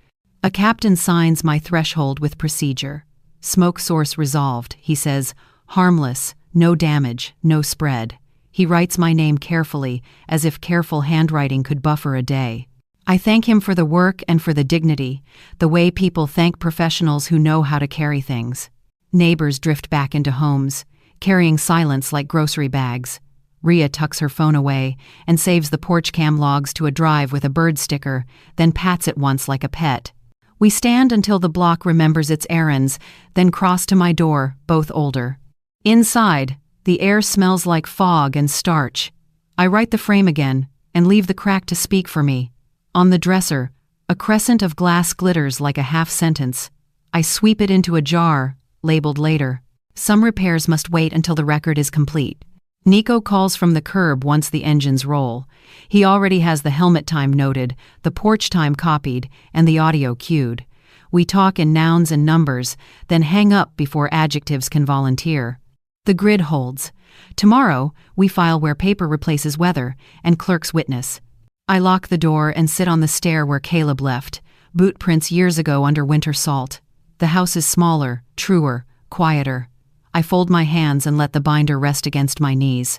A captain signs my threshold with procedure. "Smoke source resolved," he says. "Harmless, no damage, no spread." He writes my name carefully, as if careful handwriting could buffer a day. I thank him for the work and for the dignity, the way people thank professionals who know how to carry things. Neighbors drift back into homes, carrying silence like grocery bags. Rhea tucks her phone away and saves the porch cam logs to a drive with a bird sticker, then pats it once like a pet. We stand until the block remembers its errands, then cross to my door, both older. Inside, the air smells like fog and starch. I write the frame again and leave the crack to speak for me. On the dresser, a crescent of glass glitters like a half sentence. I sweep it into a jar, labeled later. Some repairs must wait until the record is complete. Nico calls from the curb once the engines roll. He already has the helmet time noted, the porch time copied, and the audio cued. We talk in nouns and numbers, then hang up before adjectives can volunteer. The grid holds. Tomorrow, we file where paper replaces weather, and clerks witness. I lock the door and sit on the stair where Caleb left, boot prints years ago under winter salt. The house is smaller, truer, quieter. I fold my hands and let the binder rest against my knees.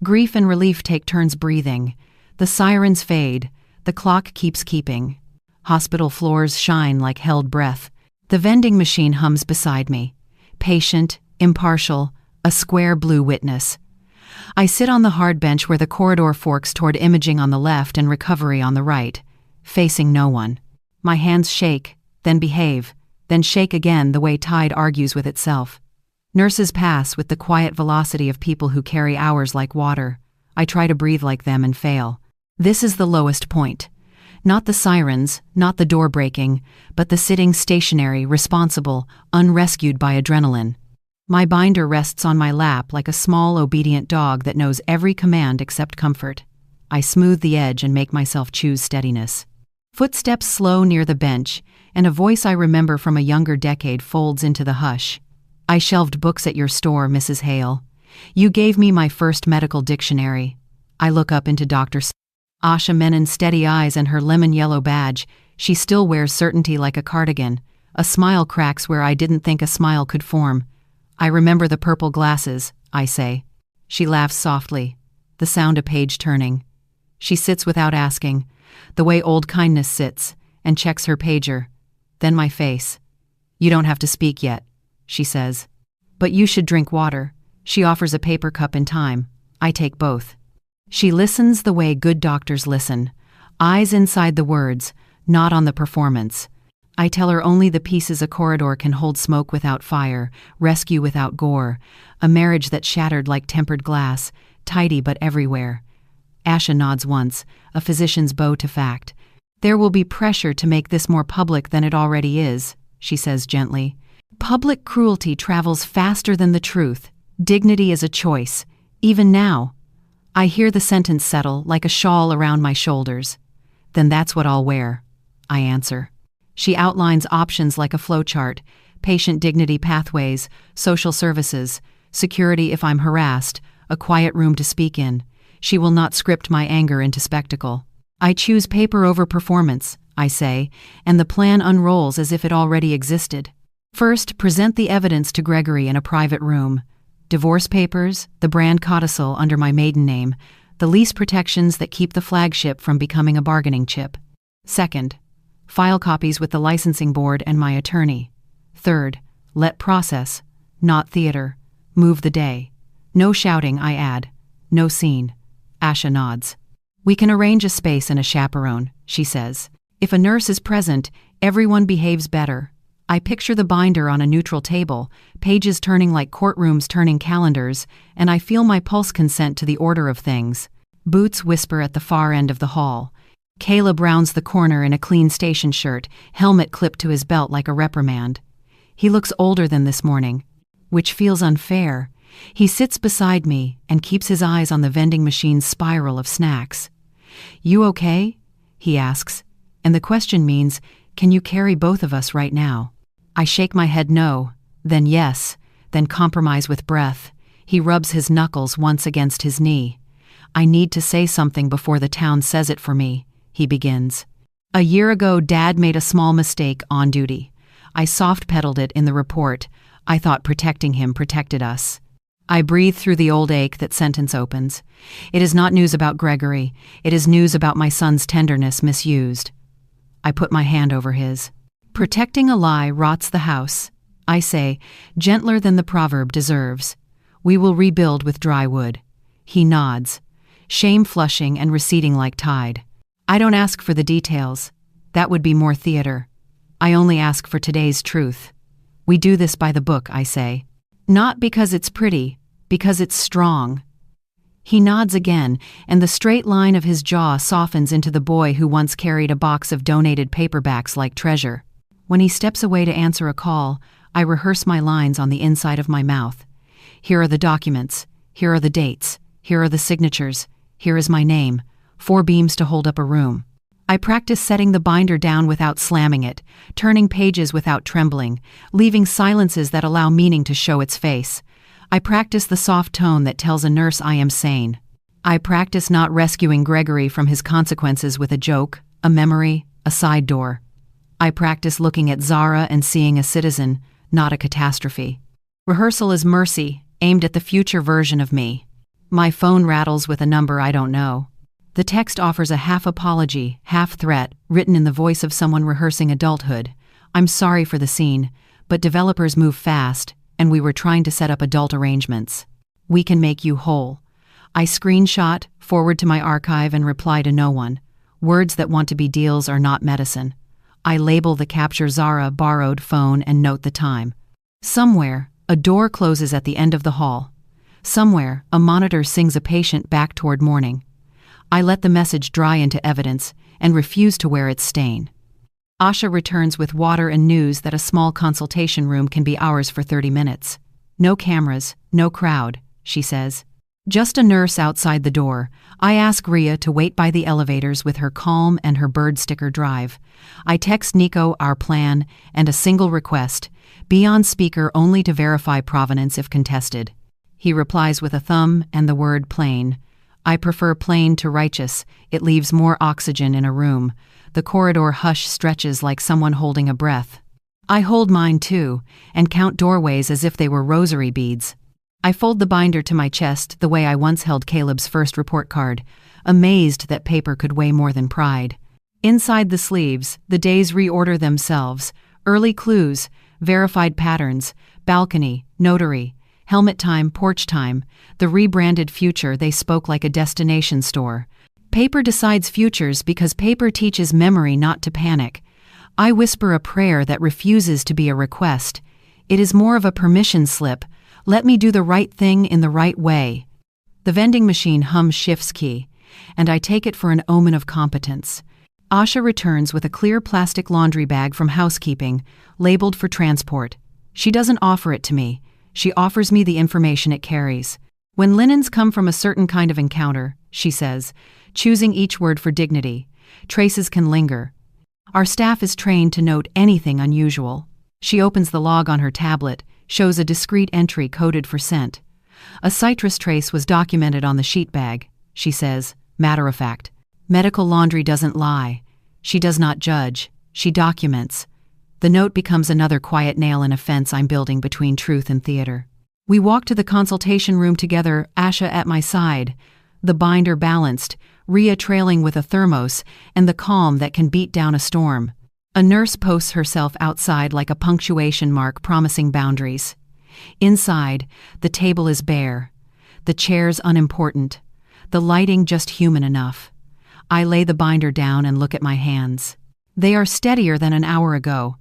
Grief and relief take turns breathing. The sirens fade. The clock keeps keeping. Hospital floors shine like held breath. The vending machine hums beside me. Patient, impartial, a square blue witness. I sit on the hard bench where the corridor forks toward imaging on the left and recovery on the right, facing no one. My hands shake, then behave, then shake again the way tide argues with itself. Nurses pass with the quiet velocity of people who carry hours like water. I try to breathe like them and fail. This is the lowest point. Not the sirens, not the door breaking, but the sitting stationary, responsible, unrescued by adrenaline. My binder rests on my lap like a small, obedient dog that knows every command except comfort. I smooth the edge and make myself choose steadiness. Footsteps slow near the bench, and a voice I remember from a younger decade folds into the hush. "I shelved books at your store, Mrs. Hale. You gave me my first medical dictionary." I look up into Dr. Asha Menon's steady eyes and her lemon-yellow badge. She still wears certainty like a cardigan. A smile cracks where I didn't think a smile could form. "I remember the purple glasses," I say. She laughs softly, the sound a page turning. She sits without asking, the way old kindness sits, and checks her pager. Then my face. "You don't have to speak yet," she says. "But you should drink water." She offers a paper cup in time. I take both. She listens the way good doctors listen, eyes inside the words, not on the performance. I tell her only the pieces a corridor can hold: smoke without fire, rescue without gore, a marriage that shattered like tempered glass, tidy but everywhere. Asha nods once, a physician's bow to fact. There will be pressure to make this more public than it already is, she says gently. Public cruelty travels faster than the truth. Dignity is a choice. Even now. I hear the sentence settle like a shawl around my shoulders. Then that's what I'll wear, I answer. She outlines options like a flowchart: patient dignity pathways, social services, security if I'm harassed, a quiet room to speak in. She will not script my anger into spectacle. I choose paper over performance, I say, and the plan unrolls as if it already existed. First, present the evidence to Gregory in a private room. Divorce papers, the brand codicil under my maiden name, the lease protections that keep the flagship from becoming a bargaining chip. Second, file copies with the licensing board and my attorney. Third, let process, not theater. Move the day. No shouting, I add. No scene. Asha nods. We can arrange a space and a chaperone, she says. If a nurse is present, everyone behaves better. I picture the binder on a neutral table, pages turning like courtrooms turning calendars, and I feel my pulse consent to the order of things. Boots whisper at the far end of the hall. Caleb rounds the corner in a clean station shirt, helmet clipped to his belt like a reprimand. He looks older than this morning, which feels unfair. He sits beside me and keeps his eyes on the vending machine's spiral of snacks. You okay? He asks, and the question means, can you carry both of us right now? I shake my head no, then yes, then compromise with breath. He rubs his knuckles once against his knee. I need to say something before the town says it for me, he begins. A year ago, Dad made a small mistake on duty. I soft-pedaled it in the report. I thought protecting him protected us. I breathe through the old ache. That sentence opens. It is not news about Gregory. It is news about my son's tenderness misused. I put my hand over his. Protecting a lie rots the house. I say, gentler than the proverb deserves. We will rebuild with dry wood. He nods, shame flushing and receding like tide. I don't ask for the details. That would be more theater. I only ask for today's truth. We do this by the book, I say. Not because it's pretty, because it's strong. He nods again, and the straight line of his jaw softens into the boy who once carried a box of donated paperbacks like treasure. When he steps away to answer a call, I rehearse my lines on the inside of my mouth. Here are the documents. Here are the dates. Here are the signatures. Here is my name. 4 beams to hold up a room. I practice setting the binder down without slamming it, turning pages without trembling, leaving silences that allow meaning to show its face. I practice the soft tone that tells a nurse I am sane. I practice not rescuing Gregory from his consequences with a joke, a memory, a side door. I practice looking at Zara and seeing a citizen, not a catastrophe. Rehearsal is mercy, aimed at the future version of me. My phone rattles with a number I don't know. The text offers a half apology, half threat, written in the voice of someone rehearsing adulthood. I'm sorry for the scene, but developers move fast, and we were trying to set up adult arrangements. We can make you whole. I screenshot, forward to my archive, and reply to no one. Words that want to be deals are not medicine. I label the capture Zara borrowed phone and note the time. Somewhere, a door closes at the end of the hall. Somewhere, a monitor sings a patient back toward morning. I let the message dry into evidence and refuse to wear its stain. Asha returns with water and news that a small consultation room can be ours for 30 minutes. No cameras, no crowd, she says. Just a nurse outside the door. I ask Rhea to wait by the elevators with her calm and her bird sticker drive. I text Nico our plan and a single request: be on speaker only to verify provenance if contested. He replies with a thumb and the word plain. I prefer plain to righteous. It leaves more oxygen in a room. The corridor hush stretches like someone holding a breath. I hold mine too, and count doorways as if they were rosary beads. I fold the binder to my chest the way I once held Caleb's first report card, amazed that paper could weigh more than pride. Inside the sleeves, the days reorder themselves: early clues, verified patterns, balcony, notary, helmet time, porch time, the rebranded future. They spoke like a destination store. Paper decides futures because paper teaches memory not to panic. I whisper a prayer that refuses to be a request. It is more of a permission slip. Let me do the right thing in the right way. The vending machine hums Shift's key, and I take it for an omen of competence. Asha returns with a clear plastic laundry bag from housekeeping, labeled for transport. She doesn't offer it to me. She offers me the information it carries. When linens come from a certain kind of encounter, she says, choosing each word for dignity, traces can linger. Our staff is trained to note anything unusual. She opens the log on her tablet, shows a discreet entry coded for scent. A citrus trace was documented on the sheet bag, she says, matter of fact. Medical laundry doesn't lie. She does not judge. She documents. The note becomes another quiet nail in a fence I'm building between truth and theater. We walk to the consultation room together, Asha at my side, the binder balanced, Rhea trailing with a thermos, and the calm that can beat down a storm. A nurse posts herself outside like a punctuation mark promising boundaries. Inside, the table is bare. The chairs unimportant. The lighting just human enough. I lay the binder down and look at my hands. They are steadier than an hour ago.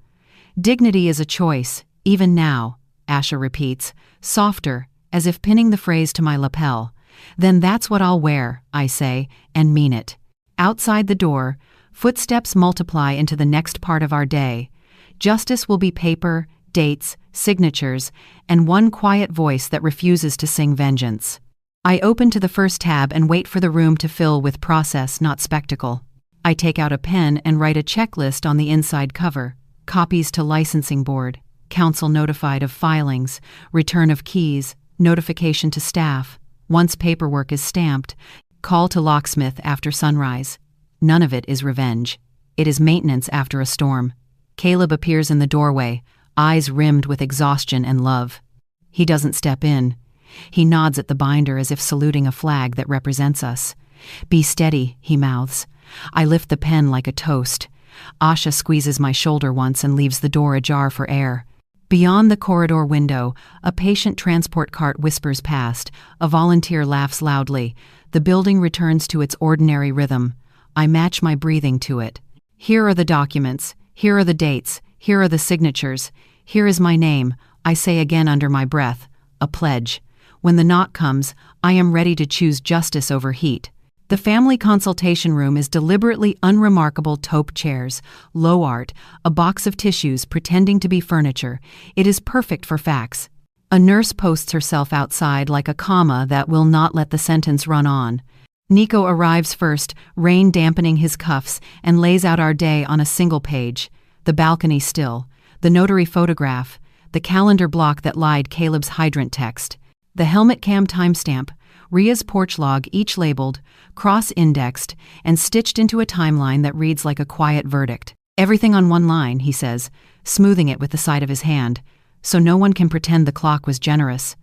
Dignity is a choice, even now, Asha repeats, softer, as if pinning the phrase to my lapel. Then that's what I'll wear, I say, and mean it. Outside the door, footsteps multiply into the next part of our day. Justice will be paper, dates, signatures, and one quiet voice that refuses to sing vengeance. I open to the first tab and wait for the room to fill with process, not spectacle. I take out a pen and write a checklist on the inside cover. Copies to licensing board, council notified of filings, return of keys, notification to staff. Once paperwork is stamped, call to locksmith after sunrise. None of it is revenge. It is maintenance after a storm. Caleb appears in the doorway, eyes rimmed with exhaustion and love. He doesn't step in. He nods at the binder as if saluting a flag that represents us. Be steady, he mouths. I lift the pen like a toast. Asha squeezes my shoulder once and leaves the door ajar for air. Beyond the corridor window, a patient transport cart whispers past. A volunteer laughs loudly. The building returns to its ordinary rhythm. I match my breathing to it. Here are the documents. Here are the dates. Here are the signatures. Here is my name, I say again under my breath. A pledge. When the knock comes, I am ready to choose justice over heat. The family consultation room is deliberately unremarkable taupe chairs, low art, a box of tissues pretending to be furniture. It is perfect for facts. A nurse posts herself outside like a comma that will not let the sentence run on. Nico arrives first, rain dampening his cuffs, and lays out our day on a single page. The balcony still, the notary photograph, the calendar block that lied Caleb's hydrant text, the helmet cam timestamp, Rhea's porch log, each labeled, cross-indexed, and stitched into a timeline that reads like a quiet verdict. Everything on one line, he says, smoothing it with the side of his hand, so no one can pretend the clock was generous.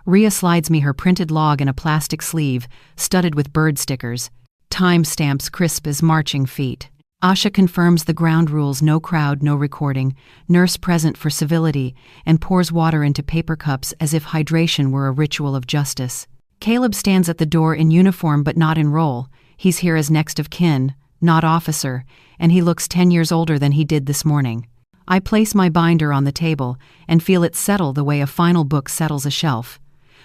Rhea slides me her printed log in a plastic sleeve, studded with bird stickers. Time stamps crisp as marching feet. Asha confirms the ground rules: no crowd, no recording, nurse present for civility, and pours water into paper cups as if hydration were a ritual of justice. Caleb stands at the door in uniform but not in role. He's here as next of kin, not officer, and he looks 10 years older than he did this morning. I place my binder on the table and feel it settle the way a final book settles a shelf.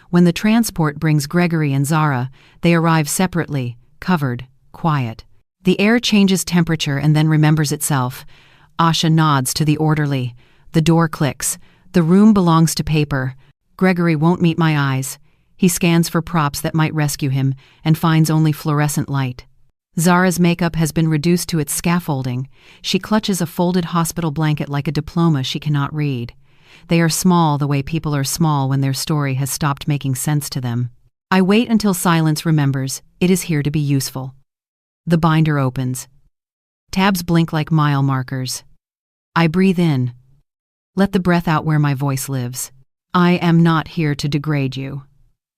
When the transport brings Gregory and Zara, they arrive separately, covered, quiet. The air changes temperature and then remembers itself. Asha nods to the orderly. The door clicks. The room belongs to paper. Gregory won't meet my eyes. He scans for props that might rescue him and finds only fluorescent light. Zara's makeup has been reduced to its scaffolding. She clutches a folded hospital blanket like a diploma she cannot read. They are small the way people are small when their story has stopped making sense to them. I wait until silence remembers it is here to be useful. The binder opens. Tabs blink like mile markers. I breathe in. Let the breath out where my voice lives. I am not here to degrade you,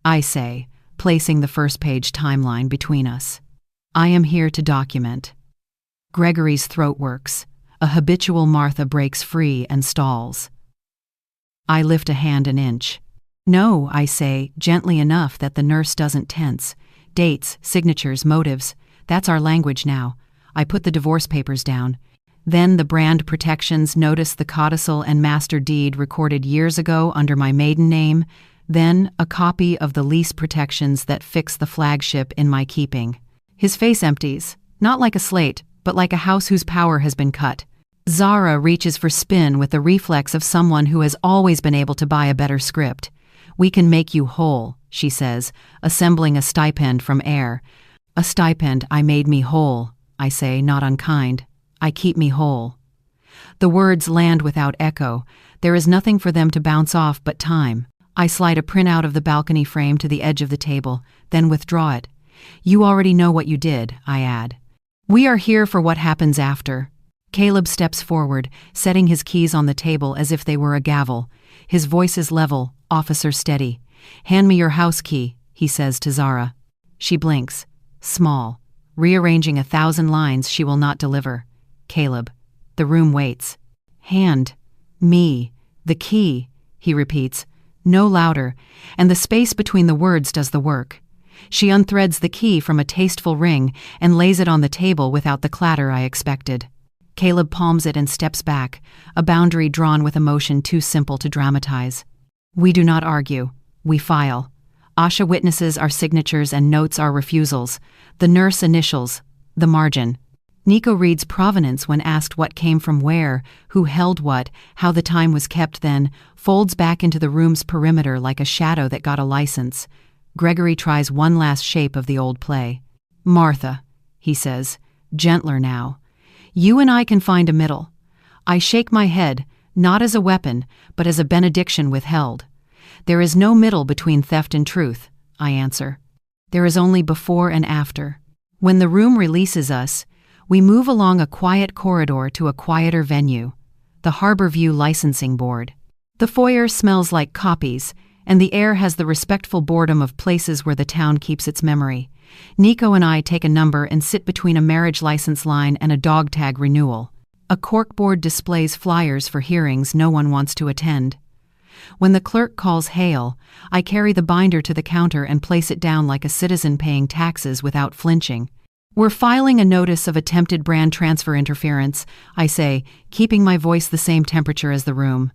I say, placing the first page timeline between us. I am here to document. Gregory's throat works. A habitual Martha breaks free and stalls. I lift a hand an inch. No, I say, gently enough that the nurse doesn't tense. Dates, signatures, motives, that's our language now. I put the divorce papers down. Then the brand protections notice the codicil and master deed recorded years ago under my maiden name, then a copy of the lease protections that fix the flagship in my keeping. His face empties, not like a slate, but like a house whose power has been cut. Zara reaches for spin with the reflex of someone who has always been able to buy a better script. "We can make you whole," she says, assembling a stipend from air. "A stipend I made me whole," I say, not unkind. "I keep me whole." The words land without echo. There is nothing for them to bounce off but time. I slide a printout of the balcony frame to the edge of the table, then withdraw it. "You already know what you did," I add. "We are here for what happens after." Caleb steps forward, setting his keys on the table as if they were a gavel. His voice is level, officer steady. "Hand me your house key," he says to Zara. She blinks. Small. Rearranging 1,000 lines she will not deliver. Caleb. The room waits. "Hand. Me. The key," he repeats. No louder, and the space between the words does the work. She unthreads the key from a tasteful ring and lays it on the table without the clatter I expected. Caleb palms it and steps back, a boundary drawn with emotion too simple to dramatize. We do not argue. We file. Asha witnesses our signatures and notes our refusals. The nurse initials. The margin. Nico reads provenance when asked what came from where, who held what, how the time was kept, then folds back into the room's perimeter like a shadow that got a license. Gregory tries one last shape of the old play. "Martha," he says, gentler now. "You and I can find a middle." I shake my head, not as a weapon, but as a benediction withheld. "There is no middle between theft and truth," I answer. "There is only before and after." When the room releases us, we move along a quiet corridor to a quieter venue, the Harborview Licensing Board. The foyer smells like copies, and the air has the respectful boredom of places where the town keeps its memory. Nico and I take a number and sit between a marriage license line and a dog tag renewal. A corkboard displays flyers for hearings no one wants to attend. When the clerk calls hail, I carry the binder to the counter and place it down like a citizen paying taxes without flinching. "We're filing a notice of attempted brand transfer interference," I say, keeping my voice the same temperature as the room.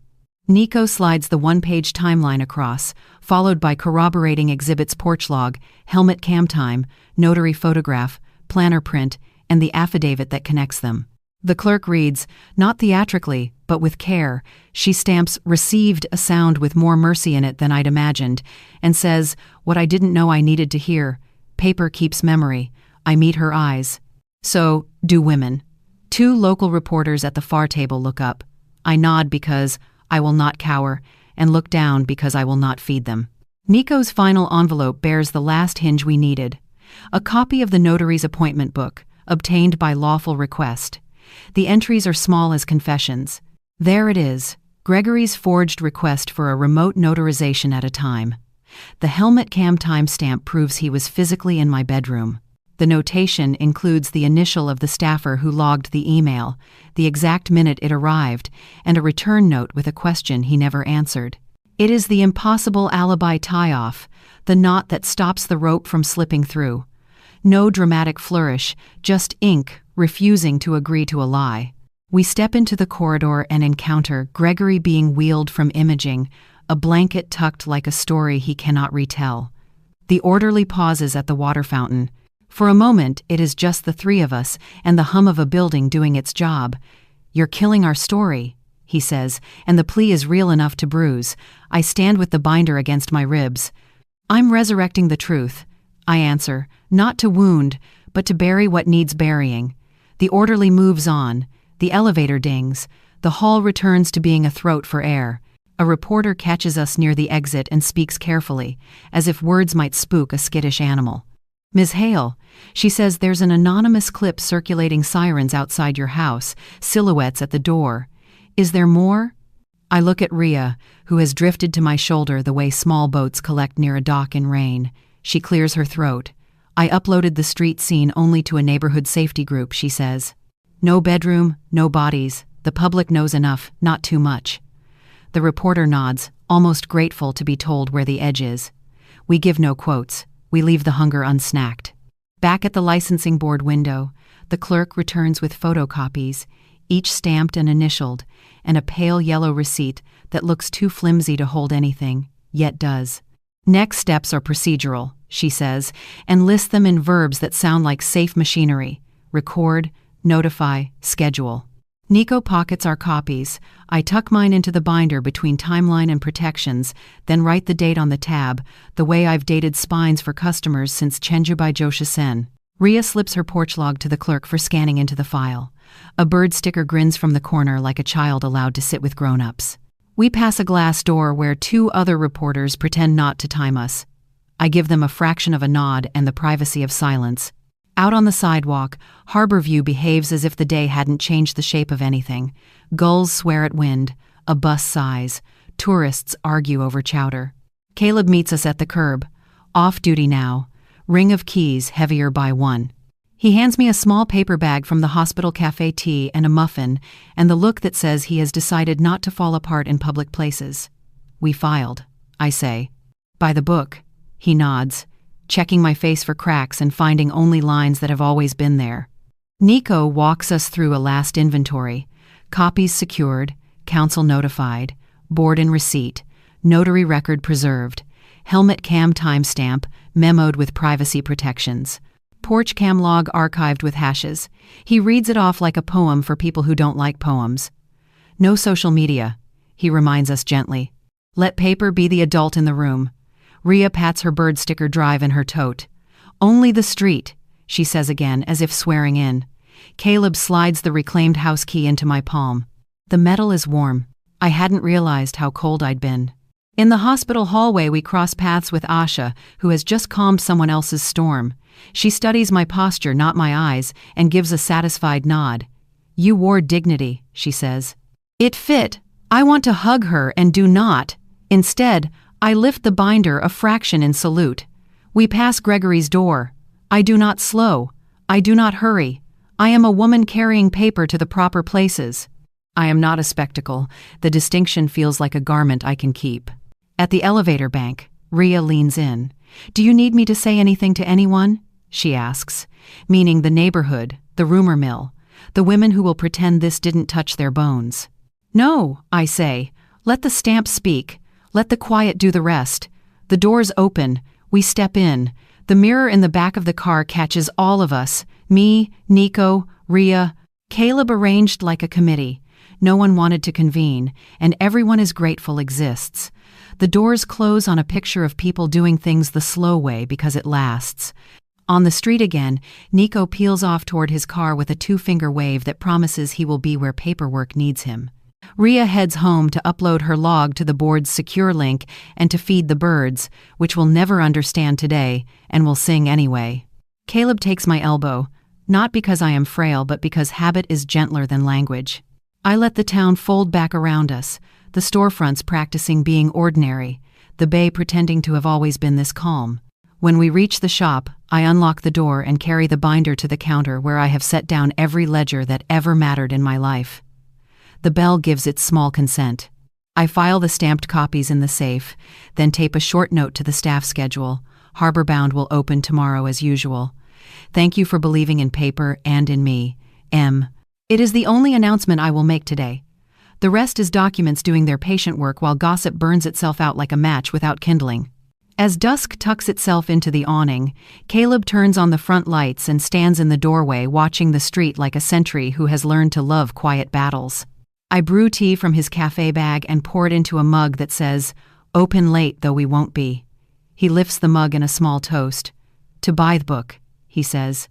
Nico slides the one-page timeline across, followed by corroborating exhibits: porch log, helmet cam time, notary photograph, planner print, and the affidavit that connects them. The clerk reads, not theatrically, but with care. She stamps "received" a sound with more mercy in it than I'd imagined, and says, what I didn't know I needed to hear: paper keeps memory. I meet her eyes. "So, do women." 2 local reporters at the far table look up. I nod because I will not cower, and look down because I will not feed them. Nico's final envelope bears the last hinge we needed: a copy of the notary's appointment book, obtained by lawful request. The entries are small as confessions. There it is, Gregory's forged request for a remote notarization at a time. The helmet cam timestamp proves he was physically in my bedroom. The notation includes the initial of the staffer who logged the email, the exact minute it arrived, and a return note with a question he never answered. It is the impossible alibi tie-off, the knot that stops the rope from slipping through. No dramatic flourish, just ink refusing to agree to a lie. We step into the corridor and encounter Gregory being wheeled from imaging, a blanket tucked like a story he cannot retell. The orderly pauses at the water fountain. For a moment, it is just the 3 of us and the hum of a building doing its job. "You're killing our story," he says, and the plea is real enough to bruise. I stand with the binder against my ribs. "I'm resurrecting the truth," I answer, not to wound, but to bury what needs burying. The orderly moves on. The elevator dings. The hall returns to being a throat for air. A reporter catches us near the exit and speaks carefully, as if words might spook a skittish animal. "Ms. Hale," she says, "there's an anonymous clip circulating sirens outside your house, silhouettes at the door. Is there more?" I look at Rhea, who has drifted to my shoulder the way small boats collect near a dock in rain. She clears her throat. "I uploaded the street scene only to a neighborhood safety group," she says. "No bedroom, no bodies. The public knows enough, not too much." The reporter nods, almost grateful to be told where the edge is. We give no quotes. We leave the hunger unsnacked. Back at the licensing board window, the clerk returns with photocopies, each stamped and initialed, and a pale yellow receipt that looks too flimsy to hold anything, yet does. Next steps are procedural, she says, and lists them in verbs that sound like safe machinery: record, notify, schedule. Nico pockets our copies. I tuck mine into the binder between timeline and protections, then write the date on the tab, the way I've dated spines for customers since Chenjubai Joshisen. Ria slips her porch log to the clerk for scanning into the file. A bird sticker grins from the corner like a child allowed to sit with grown-ups. We pass a glass door where 2 other reporters pretend not to time us. I give them a fraction of a nod and the privacy of silence. Out on the sidewalk, Harborview behaves as if the day hadn't changed the shape of anything. Gulls swear at wind, a bus sighs, tourists argue over chowder. Caleb meets us at the curb. Off duty now. Ring of keys heavier by 1. He hands me a small paper bag from the hospital cafe tea and a muffin, and the look that says he has decided not to fall apart in public places. We filed, I say. By the book. He nods, checking my face for cracks and finding only lines that have always been there. Nico walks us through a last inventory: copies secured, counsel notified, board and receipt, notary record preserved, helmet cam timestamp, memoed with privacy protections, porch cam log archived with hashes. He reads it off like a poem for people who don't like poems. No social media, he reminds us gently. Let paper be the adult in the room. Ria pats her bird sticker drive in her tote. Only the street, she says again, as if swearing in. Caleb slides the reclaimed house key into my palm. The metal is warm. I hadn't realized how cold I'd been. In the hospital hallway, we cross paths with Asha, who has just calmed someone else's storm. She studies my posture, not my eyes, and gives a satisfied nod. You wore dignity, she says. It fit. I want to hug her and do not. Instead, I lift the binder a fraction in salute. We pass Gregory's door. I do not slow. I do not hurry. I am a woman carrying paper to the proper places. I am not a spectacle. The distinction feels like a garment I can keep. At the elevator bank, Ria leans in. Do you need me to say anything to anyone? She asks, meaning the neighborhood, the rumor mill, the women who will pretend this didn't touch their bones. No, I say. Let the stamp speak. Let the quiet do the rest. The doors open. We step in. The mirror in the back of the car catches all of us. Me, Nico, Ria. Caleb arranged like a committee. No one wanted to convene, and everyone is grateful exists. The doors close on a picture of people doing things the slow way because it lasts. On the street again, Nico peels off toward his car with a 2-finger wave that promises he will be where paperwork needs him. Ria heads home to upload her log to the board's secure link and to feed the birds, which will never understand today and will sing anyway. Caleb takes my elbow, not because I am frail but because habit is gentler than language. I let the town fold back around us, the storefronts practicing being ordinary, the bay pretending to have always been this calm. When we reach the shop, I unlock the door and carry the binder to the counter where I have set down every ledger that ever mattered in my life. The bell gives its small consent. I file the stamped copies in the safe, then tape a short note to the staff schedule. Harborbound will open tomorrow as usual. Thank you for believing in paper and in me. M. It is the only announcement I will make today. The rest is documents doing their patient work while gossip burns itself out like a match without kindling. As dusk tucks itself into the awning, Caleb turns on the front lights and stands in the doorway watching the street like a sentry who has learned to love quiet battles. I brew tea from his cafe bag and pour it into a mug that says, "Open late, though we won't be." He lifts the mug in a small toast. "To buy the book," he says.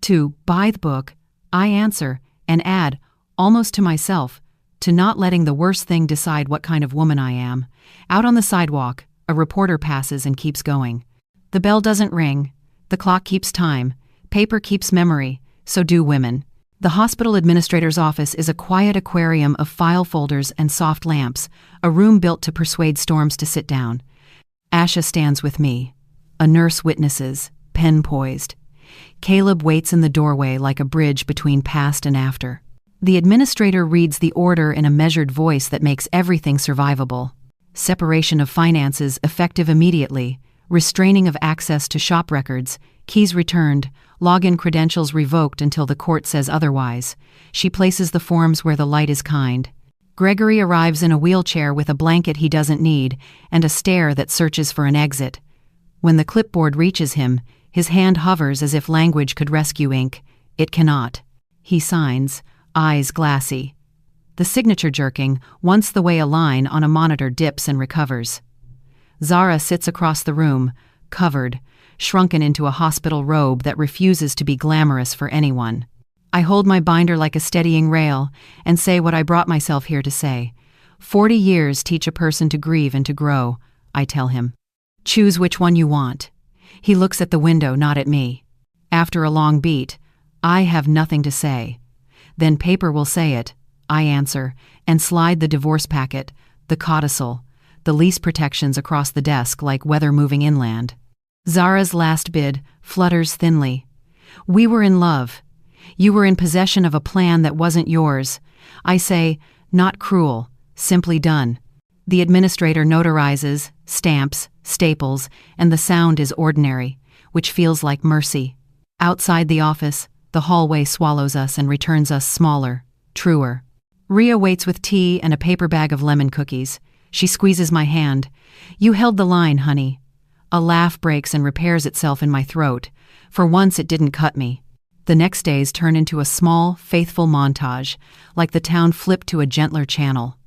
"To buy the book," I answer, and add, almost to myself, to not letting the worst thing decide what kind of woman I am. Out on the sidewalk, a reporter passes and keeps going. The bell doesn't ring. The clock keeps time. Paper keeps memory. So do women. The hospital administrator's office is a quiet aquarium of file folders and soft lamps, a room built to persuade storms to sit down. Asha stands with me. A nurse witnesses, pen poised. Caleb waits in the doorway like a bridge between past and after. The administrator reads the order in a measured voice that makes everything survivable. Separation of finances effective immediately. restraining of access to shop records, keys returned, login credentials revoked until the court says otherwise. She places the forms where the light is kind. Gregory arrives in a wheelchair with a blanket he doesn't need and a stare that searches for an exit. When the clipboard reaches him, his hand hovers as if language could rescue ink. It cannot. He signs, eyes glassy. The signature jerking, once the way a line on a monitor dips and recovers. Zara sits across the room, covered, shrunken into a hospital robe that refuses to be glamorous for anyone. I hold my binder like a steadying rail and say what I brought myself here to say. 40 years teach a person to grieve and to grow, I tell him. Choose which one you want. He looks at the window, not at me. After a long beat, I have nothing to say. Then paper will say it, I answer, and slide the divorce packet, the codicil, the lease protections across the desk like weather moving inland. Zara's last bid flutters thinly. We were in love. You were in possession of a plan that wasn't yours. I say, not cruel, simply done. The administrator notarizes, stamps, staples, and the sound is ordinary, which feels like mercy. Outside the office, the hallway swallows us and returns us smaller, truer. Rhea waits with tea and a paper bag of lemon cookies. She squeezes my hand. You held the line, honey. A laugh breaks and repairs itself in my throat. For once it didn't cut me. The next days turn into a small, faithful montage, like the town flipped to a gentler channel.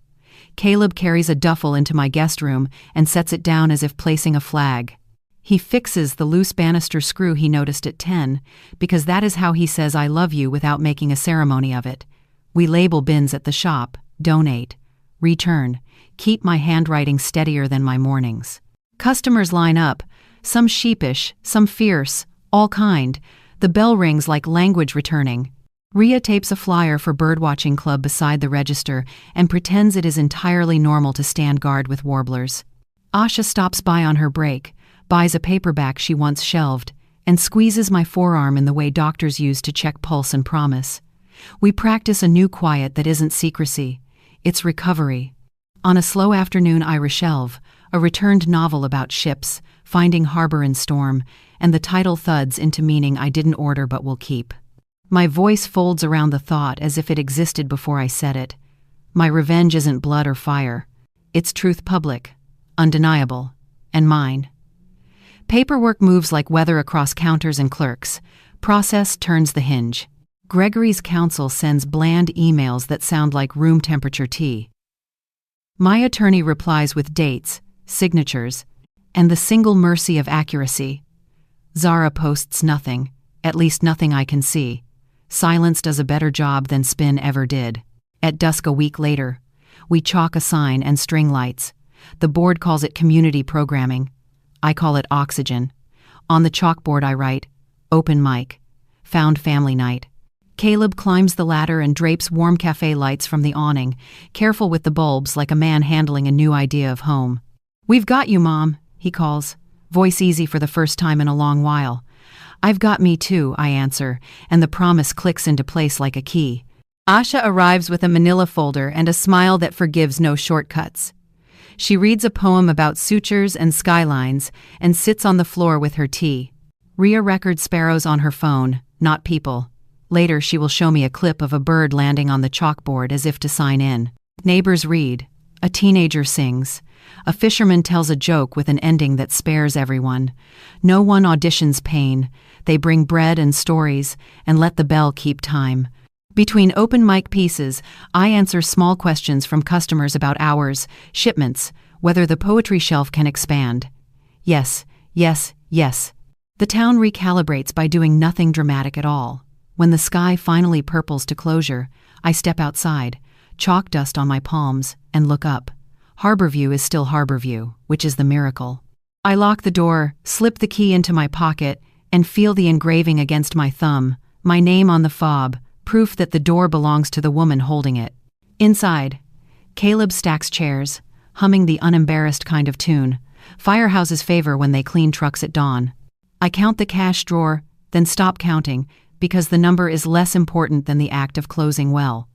Caleb carries a duffel into my guest room and sets it down as if placing a flag. He fixes the loose banister screw he noticed at 10, because that is how he says I love you without making a ceremony of it. We label bins at the shop, donate, return, keep my handwriting steadier than my mornings. Customers line up, some sheepish, some fierce, all kind. The bell rings like language returning. Rhea tapes a flyer for Birdwatching Club beside the register and pretends it is entirely normal to stand guard with warblers. Asha stops by on her break, buys a paperback she once shelved, and squeezes my forearm in the way doctors use to check pulse and promise. We practice a new quiet that isn't secrecy. It's recovery. On a slow afternoon I reshelve, a returned novel about ships, finding harbor in storm, and the title thuds into meaning I didn't order but will keep. My voice folds around the thought as if it existed before I said it. My revenge isn't blood or fire. It's truth public, undeniable, and mine. Paperwork moves like weather across counters and clerks. Process turns the hinge. Gregory's counsel sends bland emails that sound like room temperature tea. My attorney replies with dates, signatures, and the single mercy of accuracy. Zara posts nothing, at least nothing I can see. Silence does a better job than spin ever did. At dusk a week later, we chalk a sign and string lights. The board calls it community programming. I call it oxygen. On the chalkboard I write, open mic, found family night. Caleb climbs the ladder and drapes warm cafe lights from the awning, careful with the bulbs like a man handling a new idea of home. We've got you, Mom, he calls, voice easy for the first time in a long while. I've got me too, I answer, and the promise clicks into place like a key. Asha arrives with a manila folder and a smile that forgives no shortcuts. She reads a poem about sutures and skylines and sits on the floor with her tea. Rhea records sparrows on her phone, not people. Later she will show me a clip of a bird landing on the chalkboard as if to sign in. Neighbors read. A teenager sings. A fisherman tells a joke with an ending that spares everyone. No one auditions pain. They bring bread and stories and let the bell keep time. Between open mic pieces, I answer small questions from customers about hours, shipments, whether the poetry shelf can expand. Yes, yes, yes. The town recalibrates by doing nothing dramatic at all. When the sky finally purples to closure, I step outside, chalk dust on my palms, and look up. Harborview is still Harborview, which is the miracle. I lock the door, slip the key into my pocket, and feel the engraving against my thumb, my name on the fob, proof that the door belongs to the woman holding it. Inside, Caleb stacks chairs, humming the unembarrassed kind of tune firehouses favor when they clean trucks at dawn. I count the cash drawer, then stop counting, because the number is less important than the act of closing well.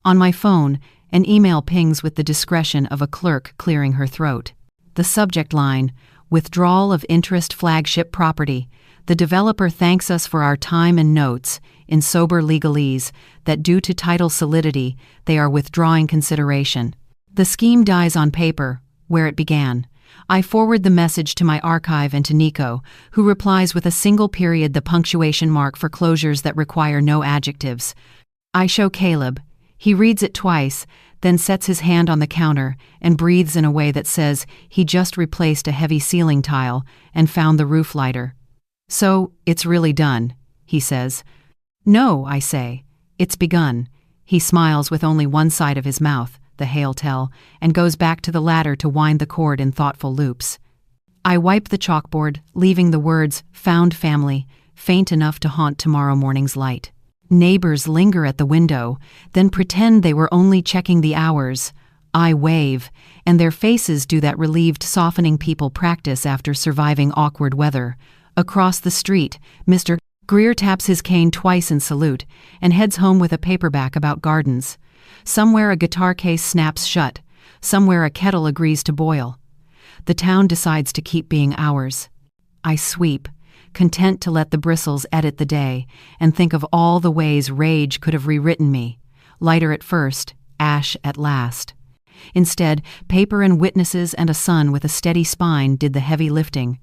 On my phone, an email pings with the discretion of a clerk clearing her throat. The subject line, Withdrawal of interest flagship property. The developer thanks us for our time and notes, in sober legalese, that due to title solidity, they are withdrawing consideration. The scheme dies on paper, where it began. I forward the message to my archive and to Nico, who replies with a single period, the punctuation mark for closures that require no adjectives. I show Caleb. He reads it twice, then sets his hand on the counter and breathes in a way that says he just replaced a heavy ceiling tile and found the roof lighter. So, it's really done, he says. No, I say. It's begun. He smiles with only one side of his mouth, the hail tell, and goes back to the ladder to wind the cord in thoughtful loops. I wipe the chalkboard, leaving the words, "found family," faint enough to haunt tomorrow morning's light. Neighbors linger at the window, then pretend they were only checking the hours. I wave, and their faces do that relieved softening people practice after surviving awkward weather. Across the street, Mr. Greer taps his cane twice in salute and heads home with a paperback about gardens. Somewhere a guitar case snaps shut, somewhere a kettle agrees to boil. The town decides to keep being ours. I sweep, content to let the bristles edit the day, and think of all the ways rage could have rewritten me. Lighter at first, ash at last. Instead, paper and witnesses and a sun with a steady spine did the heavy lifting.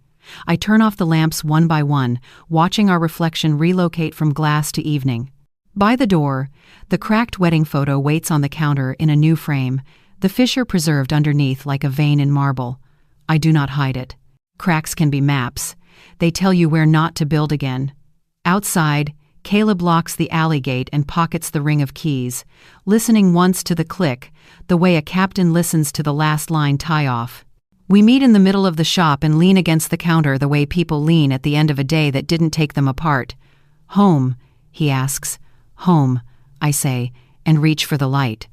I turn off the lamps one by one, watching our reflection relocate from glass to evening. By the door, the cracked wedding photo waits on the counter in a new frame, the fissure preserved underneath like a vein in marble. I do not hide it. Cracks can be maps. They tell you where not to build again. Outside, Caleb locks the alley gate and pockets the ring of keys, listening once to the click, the way a captain listens to the last line tie-off. We meet in the middle of the shop and lean against the counter the way people lean at the end of a day that didn't take them apart. "Home," he asks. "Home," I say, and reach for the light.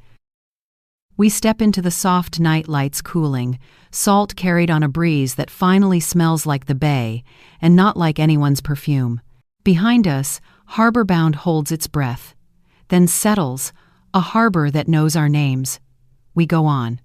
We step into the soft night lights cooling, salt carried on a breeze that finally smells like the bay, and not like anyone's perfume. Behind us, harbor-bound holds its breath. Then settles, a harbor that knows our names. We go on.